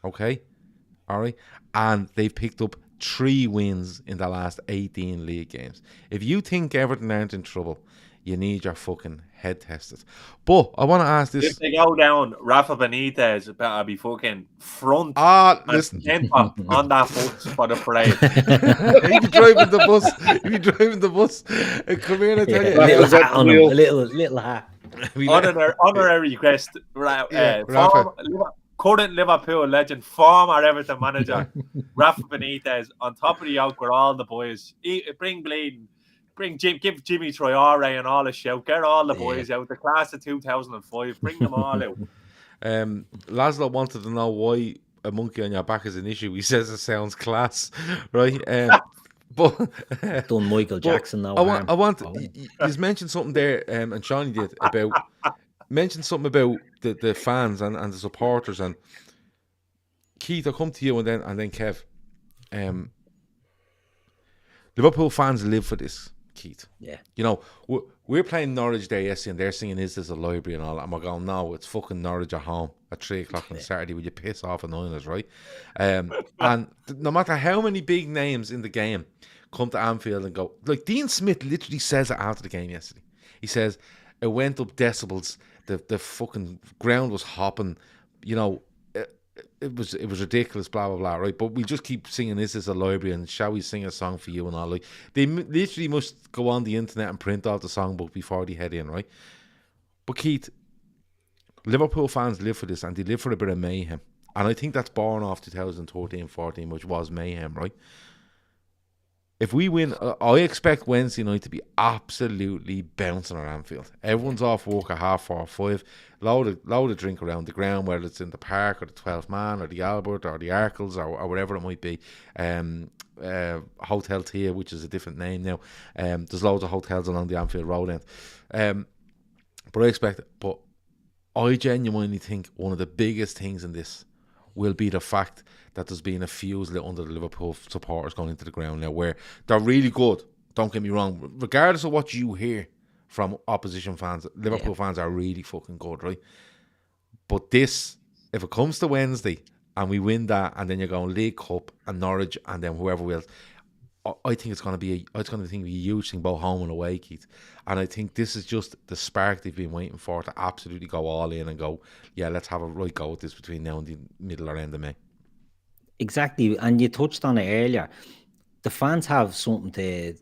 Okay? All right? And they've picked up 3 wins in the last 18 league games. If you think Everton aren't in trouble, you need your fucking head tested. But I want to ask this. If they go down, Rafa Benitez better be fucking front listen. on that bus for the parade. He'd be driving the bus. Come here and I tell you. A little hat. Honorary guest. Current Liverpool legend, former Everton manager, Rafa Benitez, on top of the yoke with all the boys. Bring Bleeding. Give Jimmy Traore and all a shout. Get all the boys out. The class of 2005. Bring them all out. Laszlo wanted to know why a monkey on your back is an issue. He says it sounds class, right? But Done Michael Jackson now. I want. You mentioned something there, and Shawnee did about mentioned something about the fans and the supporters. And Keith, I'll come to you and then Kev. Liverpool fans live for this, Keith. Yeah. You know, we're playing Norwich there yesterday, and they're singing "Is This a Library" and all that. And we're going, no, it's fucking Norwich at home at 3:00 on Saturday. Will you piss off and Niners, right? And no matter how many big names in the game come to Anfield and go, like Dean Smith literally says it after the game yesterday. He says it went up decibels. The fucking ground was hopping. You know, it was ridiculous. Blah blah blah. Right, but we just keep singing "This Is a Library" and shall we sing a song for you and all. Like they literally must go on the internet and print out the songbook before they head in. Right, but Keith, Liverpool fans live for this and they live for a bit of mayhem. And I think that's born off 2013-14, which was mayhem, right? If we win, I expect Wednesday night to be absolutely bouncing at Anfield. Everyone's off work at 4:30, 5. Load of drink around the ground, whether it's in the park or the 12th Man or the Albert or the Arkles or whatever it might be. Hotel Tia, which is a different name now. There's loads of hotels along the Anfield Road end. But I expect it. But I genuinely think one of the biggest things in this will be the fact that there's been a fuse lit under the Liverpool supporters going into the ground now, where they're really good. Don't get me wrong. Regardless of what you hear from opposition fans, Liverpool fans are really fucking good, right? But this, if it comes to Wednesday and we win that, and then you're going League Cup and Norwich and then whoever else, I think it's going to be a huge thing both home and away, Keith. And I think this is just the spark they've been waiting for to absolutely go all in and go, yeah, let's have a right go at this between now and the middle or end of May. Exactly, and you touched on it earlier. The fans have something to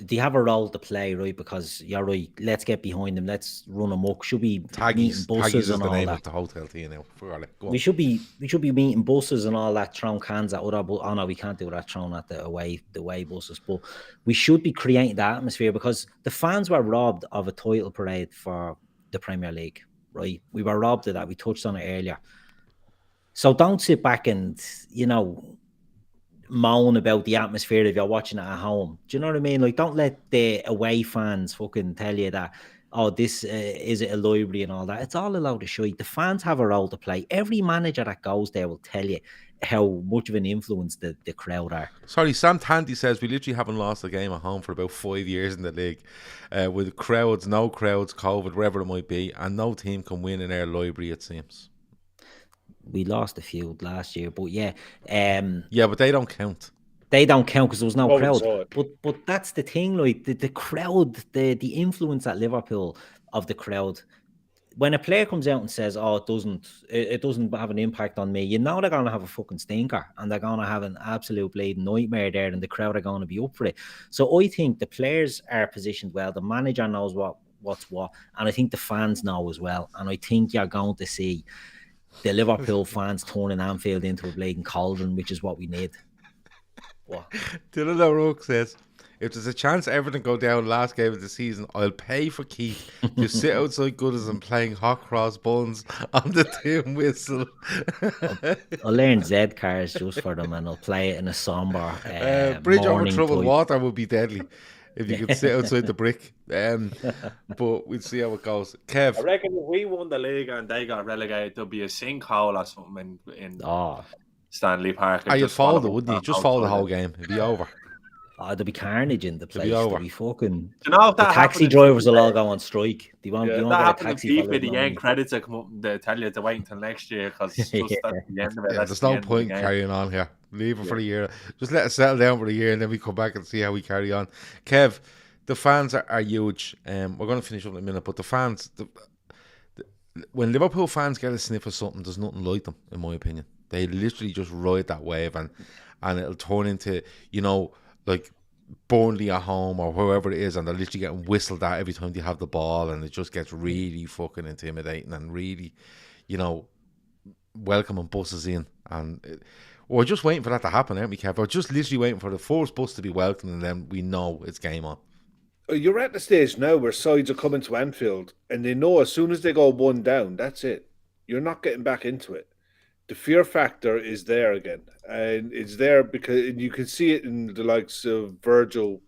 they have a role to play, right? Because you're right. Let's get behind them. Let's run amok. Should be meeting buses and all that. Taggies is the name of the hotel to you now. We should be meeting buses and all that, throwing cans at other. Oh no, we can't do that. Throwing at the away buses, but we should be creating the atmosphere because the fans were robbed of a title parade for the Premier League, right? We were robbed of that. We touched on it earlier. So don't sit back and moan about the atmosphere if you're watching it at home. Do you know what I mean? Like, don't let the away fans fucking tell you that, oh, this is it a library and all that. It's all a load of shit. The fans have a role to play. Every manager that goes there will tell you how much of an influence the crowd are. Sorry, Sam Tandy says we literally haven't lost a game at home for about 5 years in the league. With crowds, no crowds, COVID, wherever it might be, and no team can win in our library, it seems. We lost a few last year, but yeah. But they don't count. They don't count because there was no crowd. But that's the thing, like the crowd, the influence at Liverpool of the crowd. When a player comes out and says, "Oh, it doesn't have an impact on me," you know they're gonna have a fucking stinker and they're gonna have an absolute bleeding nightmare there, and the crowd are gonna be up for it. So I think the players are positioned well. The manager knows what's what, and I think the fans know as well. And I think you're going to see the Liverpool fans turning Anfield into a bleeding cauldron, which is what we need. What? Dylan O'Rourke says, if there's a chance Everton go down last game of the season, I'll pay for Keith to sit outside Goodison and playing hot cross buns on the tin whistle. I'll learn Z cars just for them and I'll play it in a somber bridge over morning troubled type. Water would be deadly if you could sit outside the brick. But we'll see how it goes. Kev, I reckon if we won the league and they got relegated, there'll be a sinkhole or something in Stanley Park. You'd fold it, wouldn't you? Just fold the whole game. It'd be over. There'll be carnage in the place. There'll be fucking... the taxi drivers will all go on strike. That happened to FIFA, the end credits will come up and they tell you to wait until next year because that's the end of it. There's no point carrying on here. Leave it for a year. Just let it settle down for a year and then we come back and see how we carry on. Kev, the fans are huge. We're going to finish up in a minute, but the fans... when Liverpool fans get a sniff of something, there's nothing like them, in my opinion. They literally just ride that wave and it'll turn into, like Burnley at home or whoever it is, and they're literally getting whistled at every time they have the ball, and it just gets really fucking intimidating and really, welcoming buses in. And we're just waiting for that to happen, aren't we, Kev? We're just literally waiting for the first bus to be welcomed, and then we know it's game on. You're at the stage now where sides are coming to Anfield, and they know as soon as they go one down, that's it. You're not getting back into it. the fear factor is there again, and it's there because you can see it in the likes of Virgil,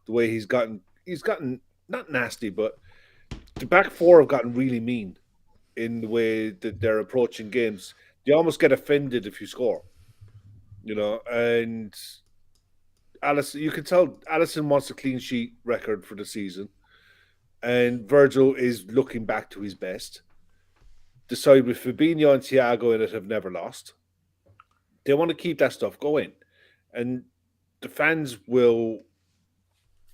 the way he's gotten not nasty, but the back four have gotten really mean in the way that they're approaching games. They almost get offended if you score, and Alisson, you can tell Alisson wants a clean sheet record for the season, and Virgil is looking back to his best. The side with Fabinho and Thiago in it have never lost. They want to keep that stuff going, and the fans will.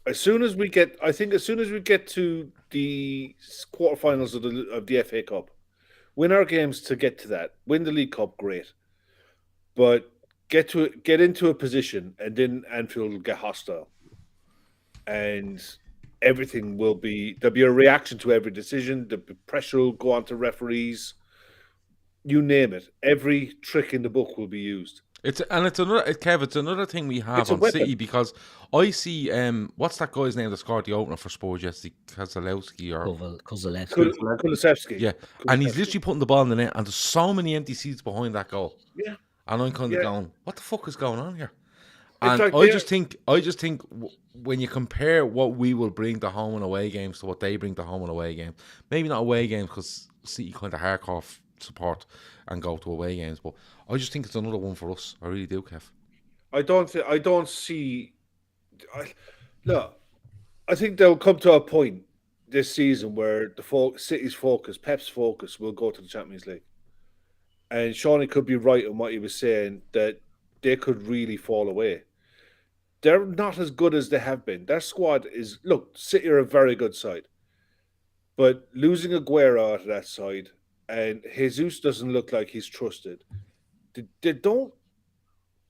As soon as we get to the quarterfinals of the FA Cup, win our games to get to that, win the League Cup, great, but get into a position, and then Anfield will get hostile, and everything there'll be a reaction to every decision. The pressure will go on to referees. You name it. Every trick in the book will be used. It's another thing we have on City, because I see what's that guy's name that scored the opener for Spurs yesterday? Kozlowski or Kulusevski. Yeah, and he's literally putting the ball in the net, and there's so many empty seats behind that goal. Yeah, and I'm kind of going, what the fuck is going on here? And like I just think when you compare what we will bring to home and away games to what they bring to home and away games, maybe not away games because City kind of hardcore support and go to away games, but I just think it's another one for us. I really do, Kev. I think they'll come to a point this season where the City's focus, Pep's focus, will go to the Champions League. And Seany could be right in what he was saying, that they could really fall away. They're not as good as they have been. Their squad is... Look, City are a very good side. But losing Aguero out of that side, and Jesus doesn't look like he's trusted. They're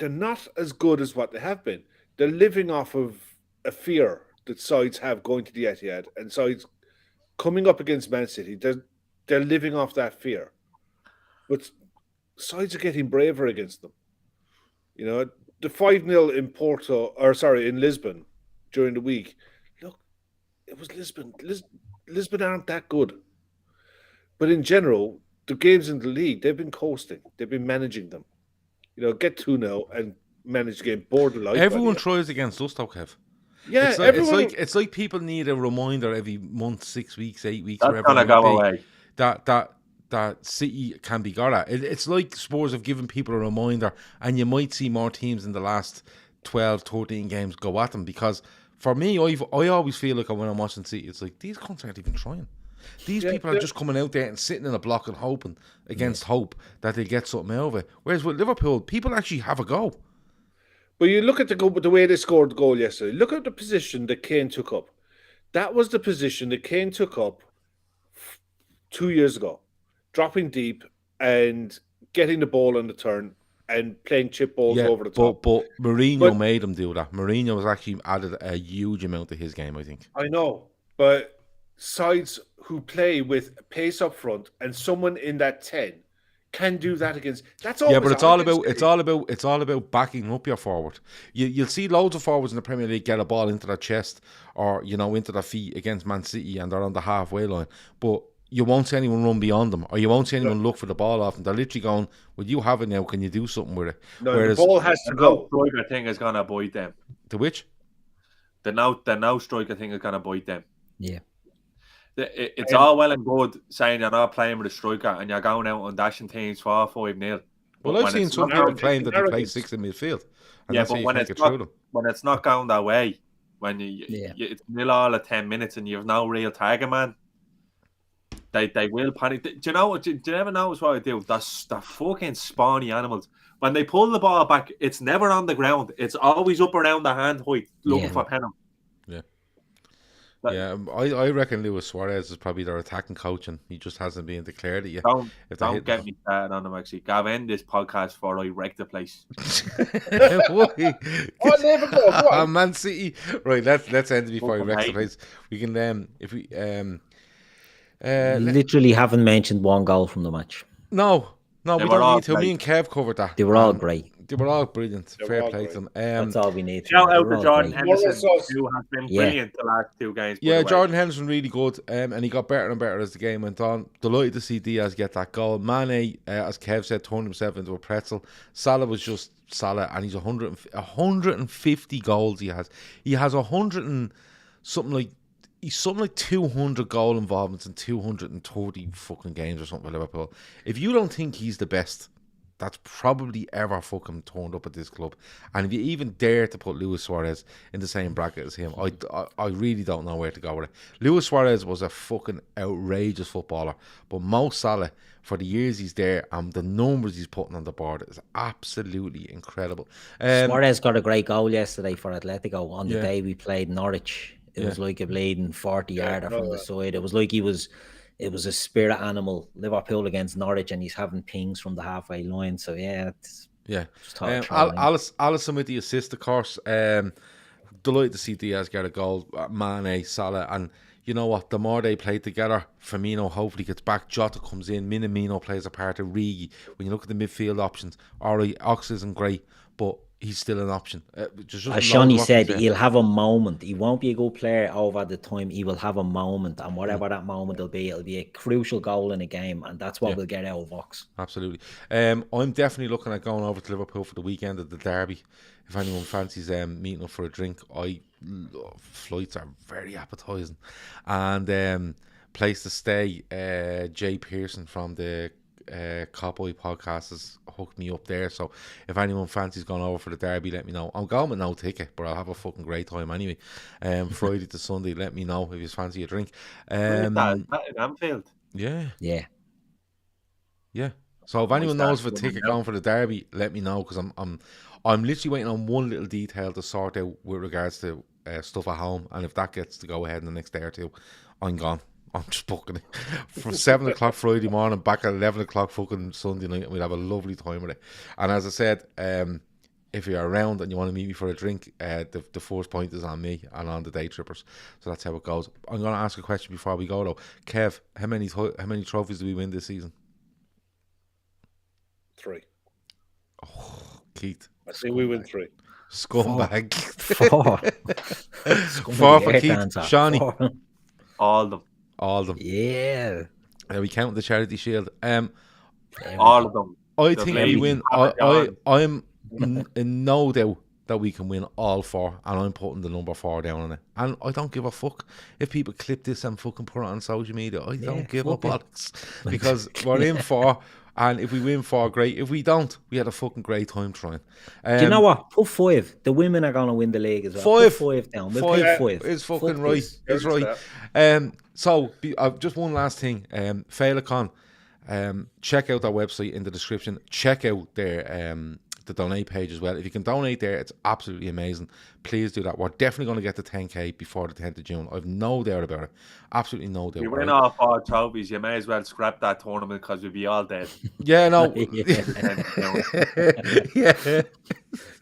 not as good as what they have been. They're living off of a fear that sides have going to the Etihad, and sides coming up against Man City. They're living off that fear. But sides are getting braver against them. The 5-0 in Lisbon during the week. Look, it was Lisbon. Lisbon aren't that good. But in general, the games in the league, they've been coasting. They've been managing them. Get 2-0 and manage the game borderline. Everyone tries against us, though, Kev. Yeah, it's like people need a reminder every month, 6 weeks, 8 weeks, that's wherever gonna go away. That City can be got at. It's like Spurs have given people a reminder, and you might see more teams in the last 12, 13 games go at them, because for me, I always feel like when I'm watching City, it's like, these cunts aren't even trying. These people are just coming out there and sitting in a block and hoping against hope that they get something out of it. Whereas with Liverpool, people actually have a go. But you look at the way they scored the goal yesterday. Look at the position that Kane took up. That was the position that Kane took up 2 years ago. Dropping deep and getting the ball on the turn and playing chip balls over the top. But Mourinho made him do that. Mourinho has actually added a huge amount to his game, I think. I know, but sides who play with pace up front and someone in that 10 can do that against. That's all. Yeah, but it's all about backing up your forward. You'll see loads of forwards in the Premier League get a ball into their chest or into their feet against Man City, and they're on the halfway line. But you won't see anyone run beyond them, or you won't see anyone look for the ball off them. They're literally going, "Well, you have it now. Can you do something with it?" No, whereas the ball has to go. The striker thing is gonna bite them. The which? The now striker thing is gonna bite them. Yeah. It's all well and good saying you're not playing with a striker and you're going out and dashing teams 4-5-0. Well, I've seen some people claim that they play 6 in midfield. And yeah, but when it's not going that way, when it's 0-0 at 10 minutes and you have no real target man, they will panic. Do you know what? Do you ever notice what I do? They're fucking spawny animals. When they pull the ball back, it's never on the ground. It's always up around the hand height looking for penalty. Yeah. I reckon Luis Suarez is probably their attacking coach, and he just hasn't been declared it yet. Don't get me started on him, actually. Gav, end this podcast before I wreck the place. Man City. Right, let's end it before I wreck the place. We can if we literally haven't mentioned one goal from the match. No, we don't need to. Me and Kev covered that. They were all great. They were all brilliant. They were Fair all play great. to them. That's all we need. Shout out They're to all Jordan great. Henderson, More so- who has been Yeah. brilliant the last 2 games. by Yeah, the way. Jordan Henderson really good, and he got better and better as the game went on. Delighted to see Diaz get that goal. Mane, as Kev said, turned himself into a pretzel. Salah was just Salah, and he's 150 goals he has. He has 100 and something like, he's something like 200 goal involvements in 230 fucking games or something for Liverpool. If you don't think he's the best that's probably ever fucking turned up at this club, and if you even dare to put Luis Suarez in the same bracket as him, I really don't know where to go with it. Luis Suarez was a fucking outrageous footballer, but Mo Salah, for the years he's there and the numbers he's putting on the board, is absolutely incredible. Suarez got a great goal yesterday for Atletico on the Yeah. day we played Norwich. It was like a bleeding 40-yarder from the side. It was like it was a spirit animal. Liverpool against Norwich, and he's having pings from the halfway line. So yeah, just thought I'd throw it in. Alisson with the assist, of course. Delighted to see Diaz get a goal. Mane, Salah, and you know what? The more they play together, Firmino hopefully gets back. Jota comes in. Minamino plays a part of Origi. When you look at the midfield options, alright, Ox isn't great, but he's still an option. As Seany said, he'll have a moment. He won't be a good player over the time. He will have a moment, and whatever that moment will be, it'll be a crucial goal in a game, and that's what we'll get out of Ox. Absolutely. I'm definitely looking at going over to Liverpool for the weekend of the derby. If anyone fancies meeting up for a drink, flights are very appetising. And place to stay, Jay Pearson from the Cowboy podcast has hooked me up there, so if anyone fancies going over for the derby, let me know. I'm going with no ticket, but I'll have a fucking great time anyway. Friday to Sunday, let me know if you fancy a drink. Is that in Anfield? Yeah. Yeah. So if anyone knows of a start ticket coming going for the derby, let me know, because I'm literally waiting on one little detail to sort out with regards to stuff at home, and if that gets to go ahead in the next day or two, I'm gone. I'm just booking it from 7 o'clock Friday morning, back at 11 o'clock fucking Sunday night, and we'll have a lovely time with it. And as I said, if you're around and you want to meet me for a drink, the first point is on me and on the Daytrippers. So that's how it goes. I'm going to ask a question before we go though. Kev, how many trophies do we win this season? 3. Oh, Keith. I think we win 3. Scumbag. 4. 4 for Keith. Seany. All of them. All of them. Yeah. We count the Charity Shield. All of them. I think we win. I'm in no doubt that we can win all 4, and I'm putting the number 4 down on it. And I don't give a fuck if people clip this and fucking put it on social media. I don't give a bollocks, because we're in 4, and if we win 4, great. If we don't, we had a fucking great time trying. Do you know what? Put 5. The women are going to win the league as well. 5. Put 5 down. We'll take 5. It's fucking Fuck right. this. It's right. So just one last thing. Féileacáin. Check out their website in the description. Check out their the donate page as well. If you can donate there, it's absolutely amazing. Please do that. We're definitely going to get to 10k before the 10th of June. I've no doubt about it. Absolutely no doubt. You win all 4 trophies, you may as well scrap that tournament, because we'll be all dead. Yeah, no. Yeah.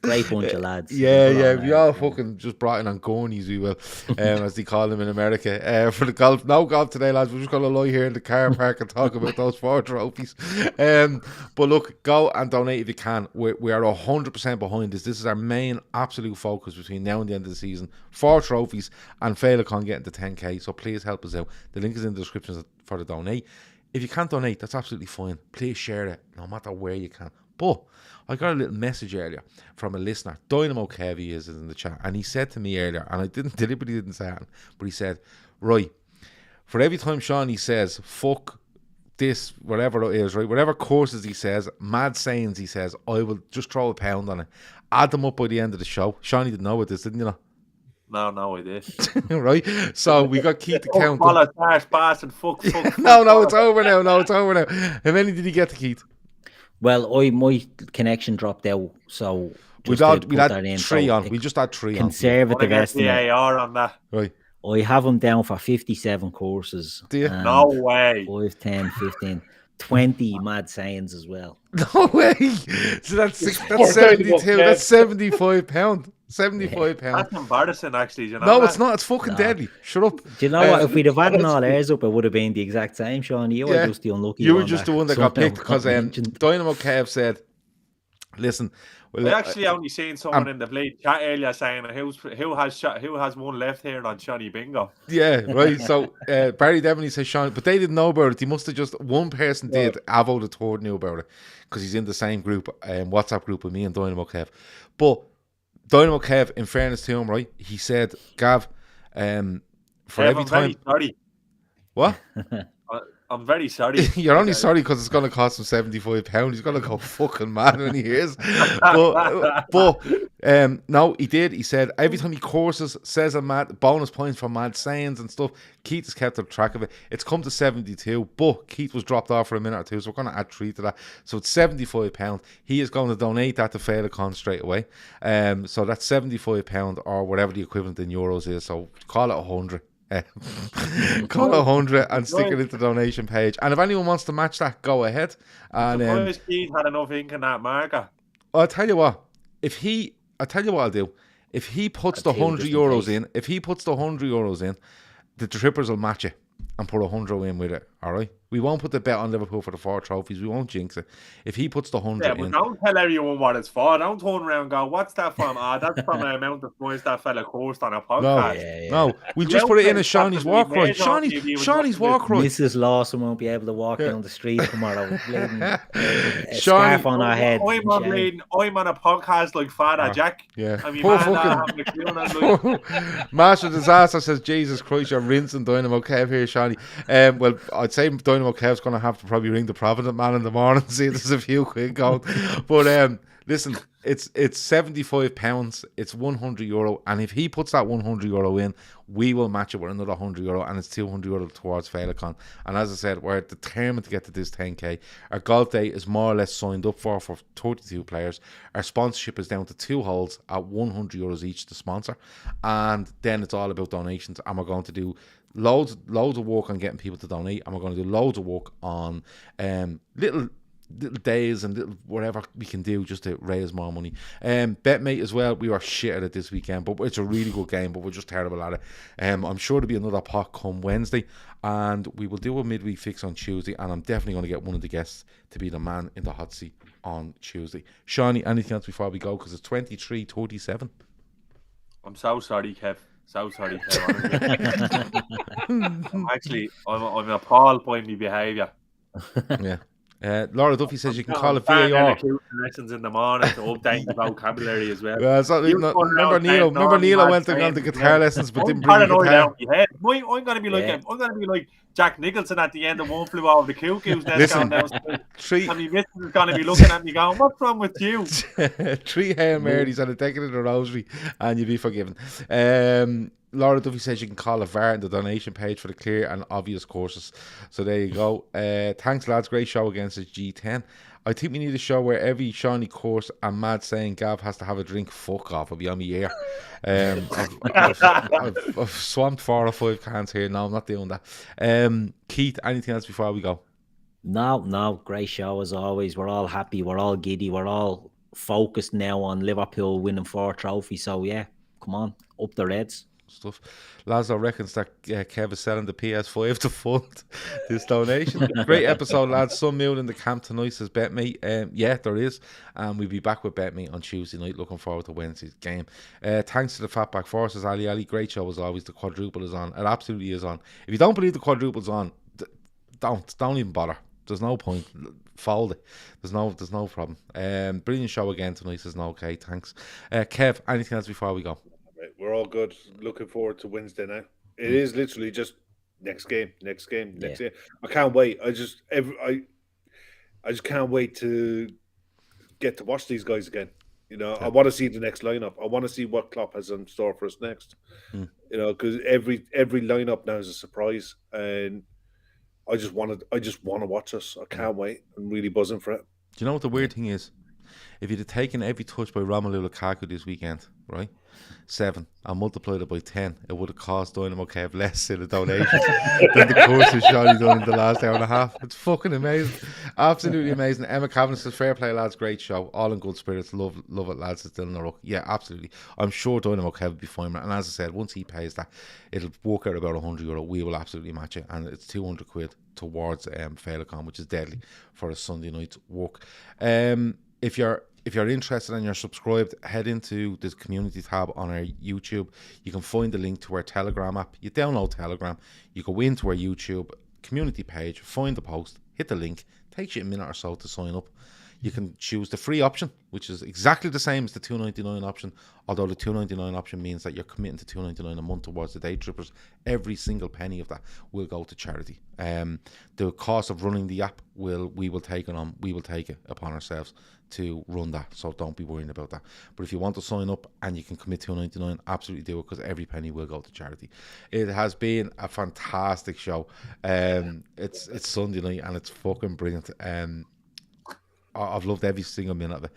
Great bunch of lads. Yeah. We all fucking just brought in on gurneys, we will, as they call them in America. For the golf, no golf today, lads. We're just going to lie here in the car park and talk about those 4 trophies. But look, go and donate if you can. We are 100% behind this. This is our main absolute focus between now and the end of the season. 4 trophies and Féileacáin getting to 10k. So please help us out. The link is in the description for the donate. If you can't donate, that's absolutely fine. Please share it, no matter where you can. But I got a little message earlier from a listener. Dynamo Kevy is in the chat, and he said to me earlier, and I deliberately didn't say it, but he said, right, for every time Seany says fuck this, whatever it is, right, whatever courses he says, mad sayings he says, I will just throw £1 on it. Add them up by the end of the show. Seany didn't know about this, didn't you know? No, I did. Right, so we got Keith to count them. Fuck. No, it's over now. No, it's over now. How many did he get to Keith? Well, my connection dropped out, so We had 3 on. We just had 3 on. Conservative estimate. VAR on that. Right. I have them down for 57 courses. Do you? No way. 5, 10, 15, 20 mad sayings as well. No way. So that's 72. That's £75. £75. That's embarrassing, actually. You know No, that? it's not. It's fucking deadly. Shut up. Do you know what? If we'd have had all ours up, it would have been the exact same, Sean. You were just the unlucky You one. were just the one that got picked because Dynamo Kev said Listen, I actually only seen someone in the Blade chat earlier saying who has one left here on Johnny Bingo. Yeah, right. So Barry definitely says Sean, but they didn't know about it. They must have just one person did. Avo the third knew about it because he's in the same group, WhatsApp group with me and Dynamo Kev. But Dynamo Kev, in fairness to him, right, he said, Gav, for Kev, every I'm time. very sorry. What? I'm very sorry. You're only sorry because it's going to cost him £75. He's going to go fucking mad when he hears. But no, he did. He said every time he courses, says a mad bonus points for mad sayings and stuff. Keith has kept track of it. It's come to 72, but Keith was dropped off for a minute or two, so we're going to add 3 to that. So it's £75. He is going to donate that to Féileacáin straight away. So that's £75 or whatever the equivalent in euros is. So call it 100. Call it 100 and stick it into the donation page. And if anyone wants to match that, go ahead. And Keith had enough ink in that marker. I'll tell you what. I'll tell you what I'll do. If he puts the €100 in, the Trippers will match it and put 100 in with it. All right. We won't put the bet on Liverpool for the 4 trophies. We won't jinx it. If he puts the 100 but don't tell everyone what it's for. Don't turn around and go, what's that from? That's from the amount of points that fella coursed on a podcast. No, we'll just put it in as Shawnee's walk right. Shawnee's walk right. Mrs. Lawson won't be able to walk down the street tomorrow with a scarf on her head. I'm on a podcast like Father Jack. Yeah. I mean, Master Disaster says, Jesus Christ, you're rinsing Dynamo Kev here, Shawnee. Well, I'd say Dynamo Kev's going to have to probably ring the Provident Man in the morning and see if there's a few quid going. But listen, it's £75, it's €100, and if he puts that €100 in, we will match it with another €100, and it's €200 towards Féileacáin. And as I said, we're determined to get to this 10k. Our golf day is more or less signed up for 32 players. Our sponsorship is down to 2 holes at €100 each to sponsor, and then it's all about donations, and we're going to do loads of work on getting people to donate, and we're going to do loads of work on little days and little whatever we can do just to raise more money. Betmate as well, we were shit at it this weekend, but it's a really good game, but we're just terrible at it. I'm sure there'll be another pot come Wednesday, and we will do a midweek fix on Tuesday, and I'm definitely going to get one of the guests to be the man in the hot seat on Tuesday. Shawnee, anything else before we go, because it's 23:37. I'm so sorry, Kev. So sorry, Kev. I'm appalled by my behaviour. Yeah. Laura Duffy says you can call it VAR. Lessons in the morning to update the vocabulary as well. Yeah, it's not, remember Neil went on the guitar lessons, but didn't bring the guitar. I'm going to be like Jack Nicholson at the end of One Flew Over the Cuckoo's Nest. And my missus is going to be looking at me going, "What's wrong with you?" 3 Hail Marys and a decade of the Rosary, and you'll be forgiven. Laura Duffy says you can call a VAR in the donation page for the clear and obvious courses. So there you go. Thanks, lads. Great show again, says G10. I think we need a show where every Shawnee course and mad saying Gav has to have a drink. Fuck off. I'll be on my ear. I've swamped 4 or 5 cans here. No, I'm not doing that. Keith, anything else before we go? No. Great show as always. We're all happy. We're all giddy. We're all focused now on Liverpool winning 4 trophies. So, yeah, come on. Up the Reds. Stuff. Lazo reckons that Kev is selling the PS5 to fund this donation. Great episode, lads. Some mood in the camp tonight, says Betmate. Yeah, there is. And we'll be back with Betmate on Tuesday night. Looking forward to Wednesday's game. Thanks to the Fatback Forces, Ali. Great show as always. The quadruple is on. It absolutely is on. If you don't believe the quadruple's on, don't even bother. There's no point. Fold it. There's no problem. Brilliant show again tonight, says no. Okay, thanks. Kev, anything else before we go? We're all good. Looking forward to Wednesday now. It is literally just next game. I can't wait. I just can't wait to get to watch these guys again. You know, I want to see the next lineup. I want to see what Klopp has in store for us next. You know, because every lineup now is a surprise, and I just want to watch us. I can't wait. I'm really buzzing for it. Do you know what the weird thing is? If you'd have taken every touch by Romelu Lukaku this weekend, right, 7, and multiplied it by 10, it would have cost Dynamo Kev less in a donation than the course of Shawnee done in the last hour and a half. It's fucking amazing. Absolutely amazing. Emma Cavan says, fair play, lads, great show. All in good spirits. Love it, lads. It's still in the ruck. Yeah, absolutely. I'm sure Dynamo Kev will be fine. And as I said, once he pays that, it'll work out about €100. We will absolutely match it. And it's 200 quid towards Féileacáin, which is deadly for a Sunday night's work. If if you're interested and you're subscribed, head into the community tab on our YouTube. You can find the link to our Telegram app. You download Telegram, you go into our YouTube community page, find the post, hit the link. Takes you a minute or so to sign up. You can choose the free option, which is exactly the same as the $2.99 option, although the $2.99 option means that you're committing to $2.99 a month towards the Daytrippers. Every single penny of that will go to charity. The cost of running the app we will take it upon ourselves to run that, so don't be worrying about that. But if you want to sign up and you can commit $2.99, absolutely do it, because every penny will go to charity. It has been a fantastic show. It's Sunday night and it's fucking brilliant. I've loved every single minute of it.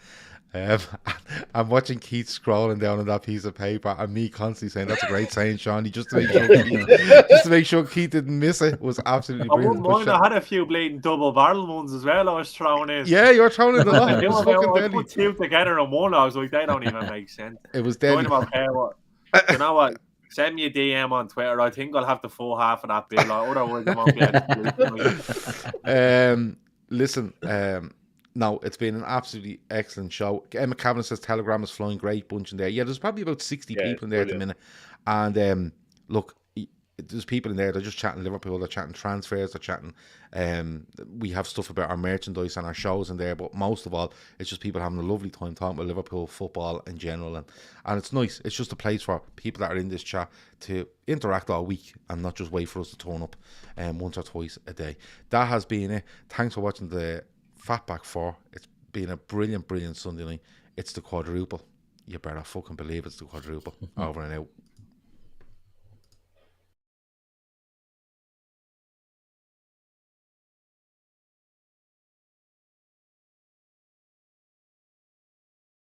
I'm watching Keith scrolling down on that piece of paper and me constantly saying, that's a great saying, Seany, just to make sure Keith didn't miss it. It was absolutely brilliant. I wouldn't mind. I had a few bleeding double barrel ones as well I was throwing in. Yeah, you were throwing in a lot. It was fucking deadly. I put two together in one. I was like, they don't even make sense. It was deadly. You know what? Send me a DM on Twitter. I think I'll have the full half of that bill. Otherwise, I won't be able to do it. Listen, no, it's been an absolutely excellent show. Emma Kavanagh says Telegram is flying, great bunch in there. Yeah, there's probably about 60 people in there at the minute. And look, there's people in there, they're just chatting Liverpool, they're chatting transfers, they're chatting, we have stuff about our merchandise and our shows in there, but most of all, it's just people having a lovely time talking about Liverpool football in general, and it's nice. It's just a place for people that are in this chat to interact all week and not just wait for us to turn up once or twice a day. That has been it. Thanks for watching the Fatback 4. It's been a brilliant Sunday night. It's the quadruple. You better fucking believe it's the quadruple. Over and out.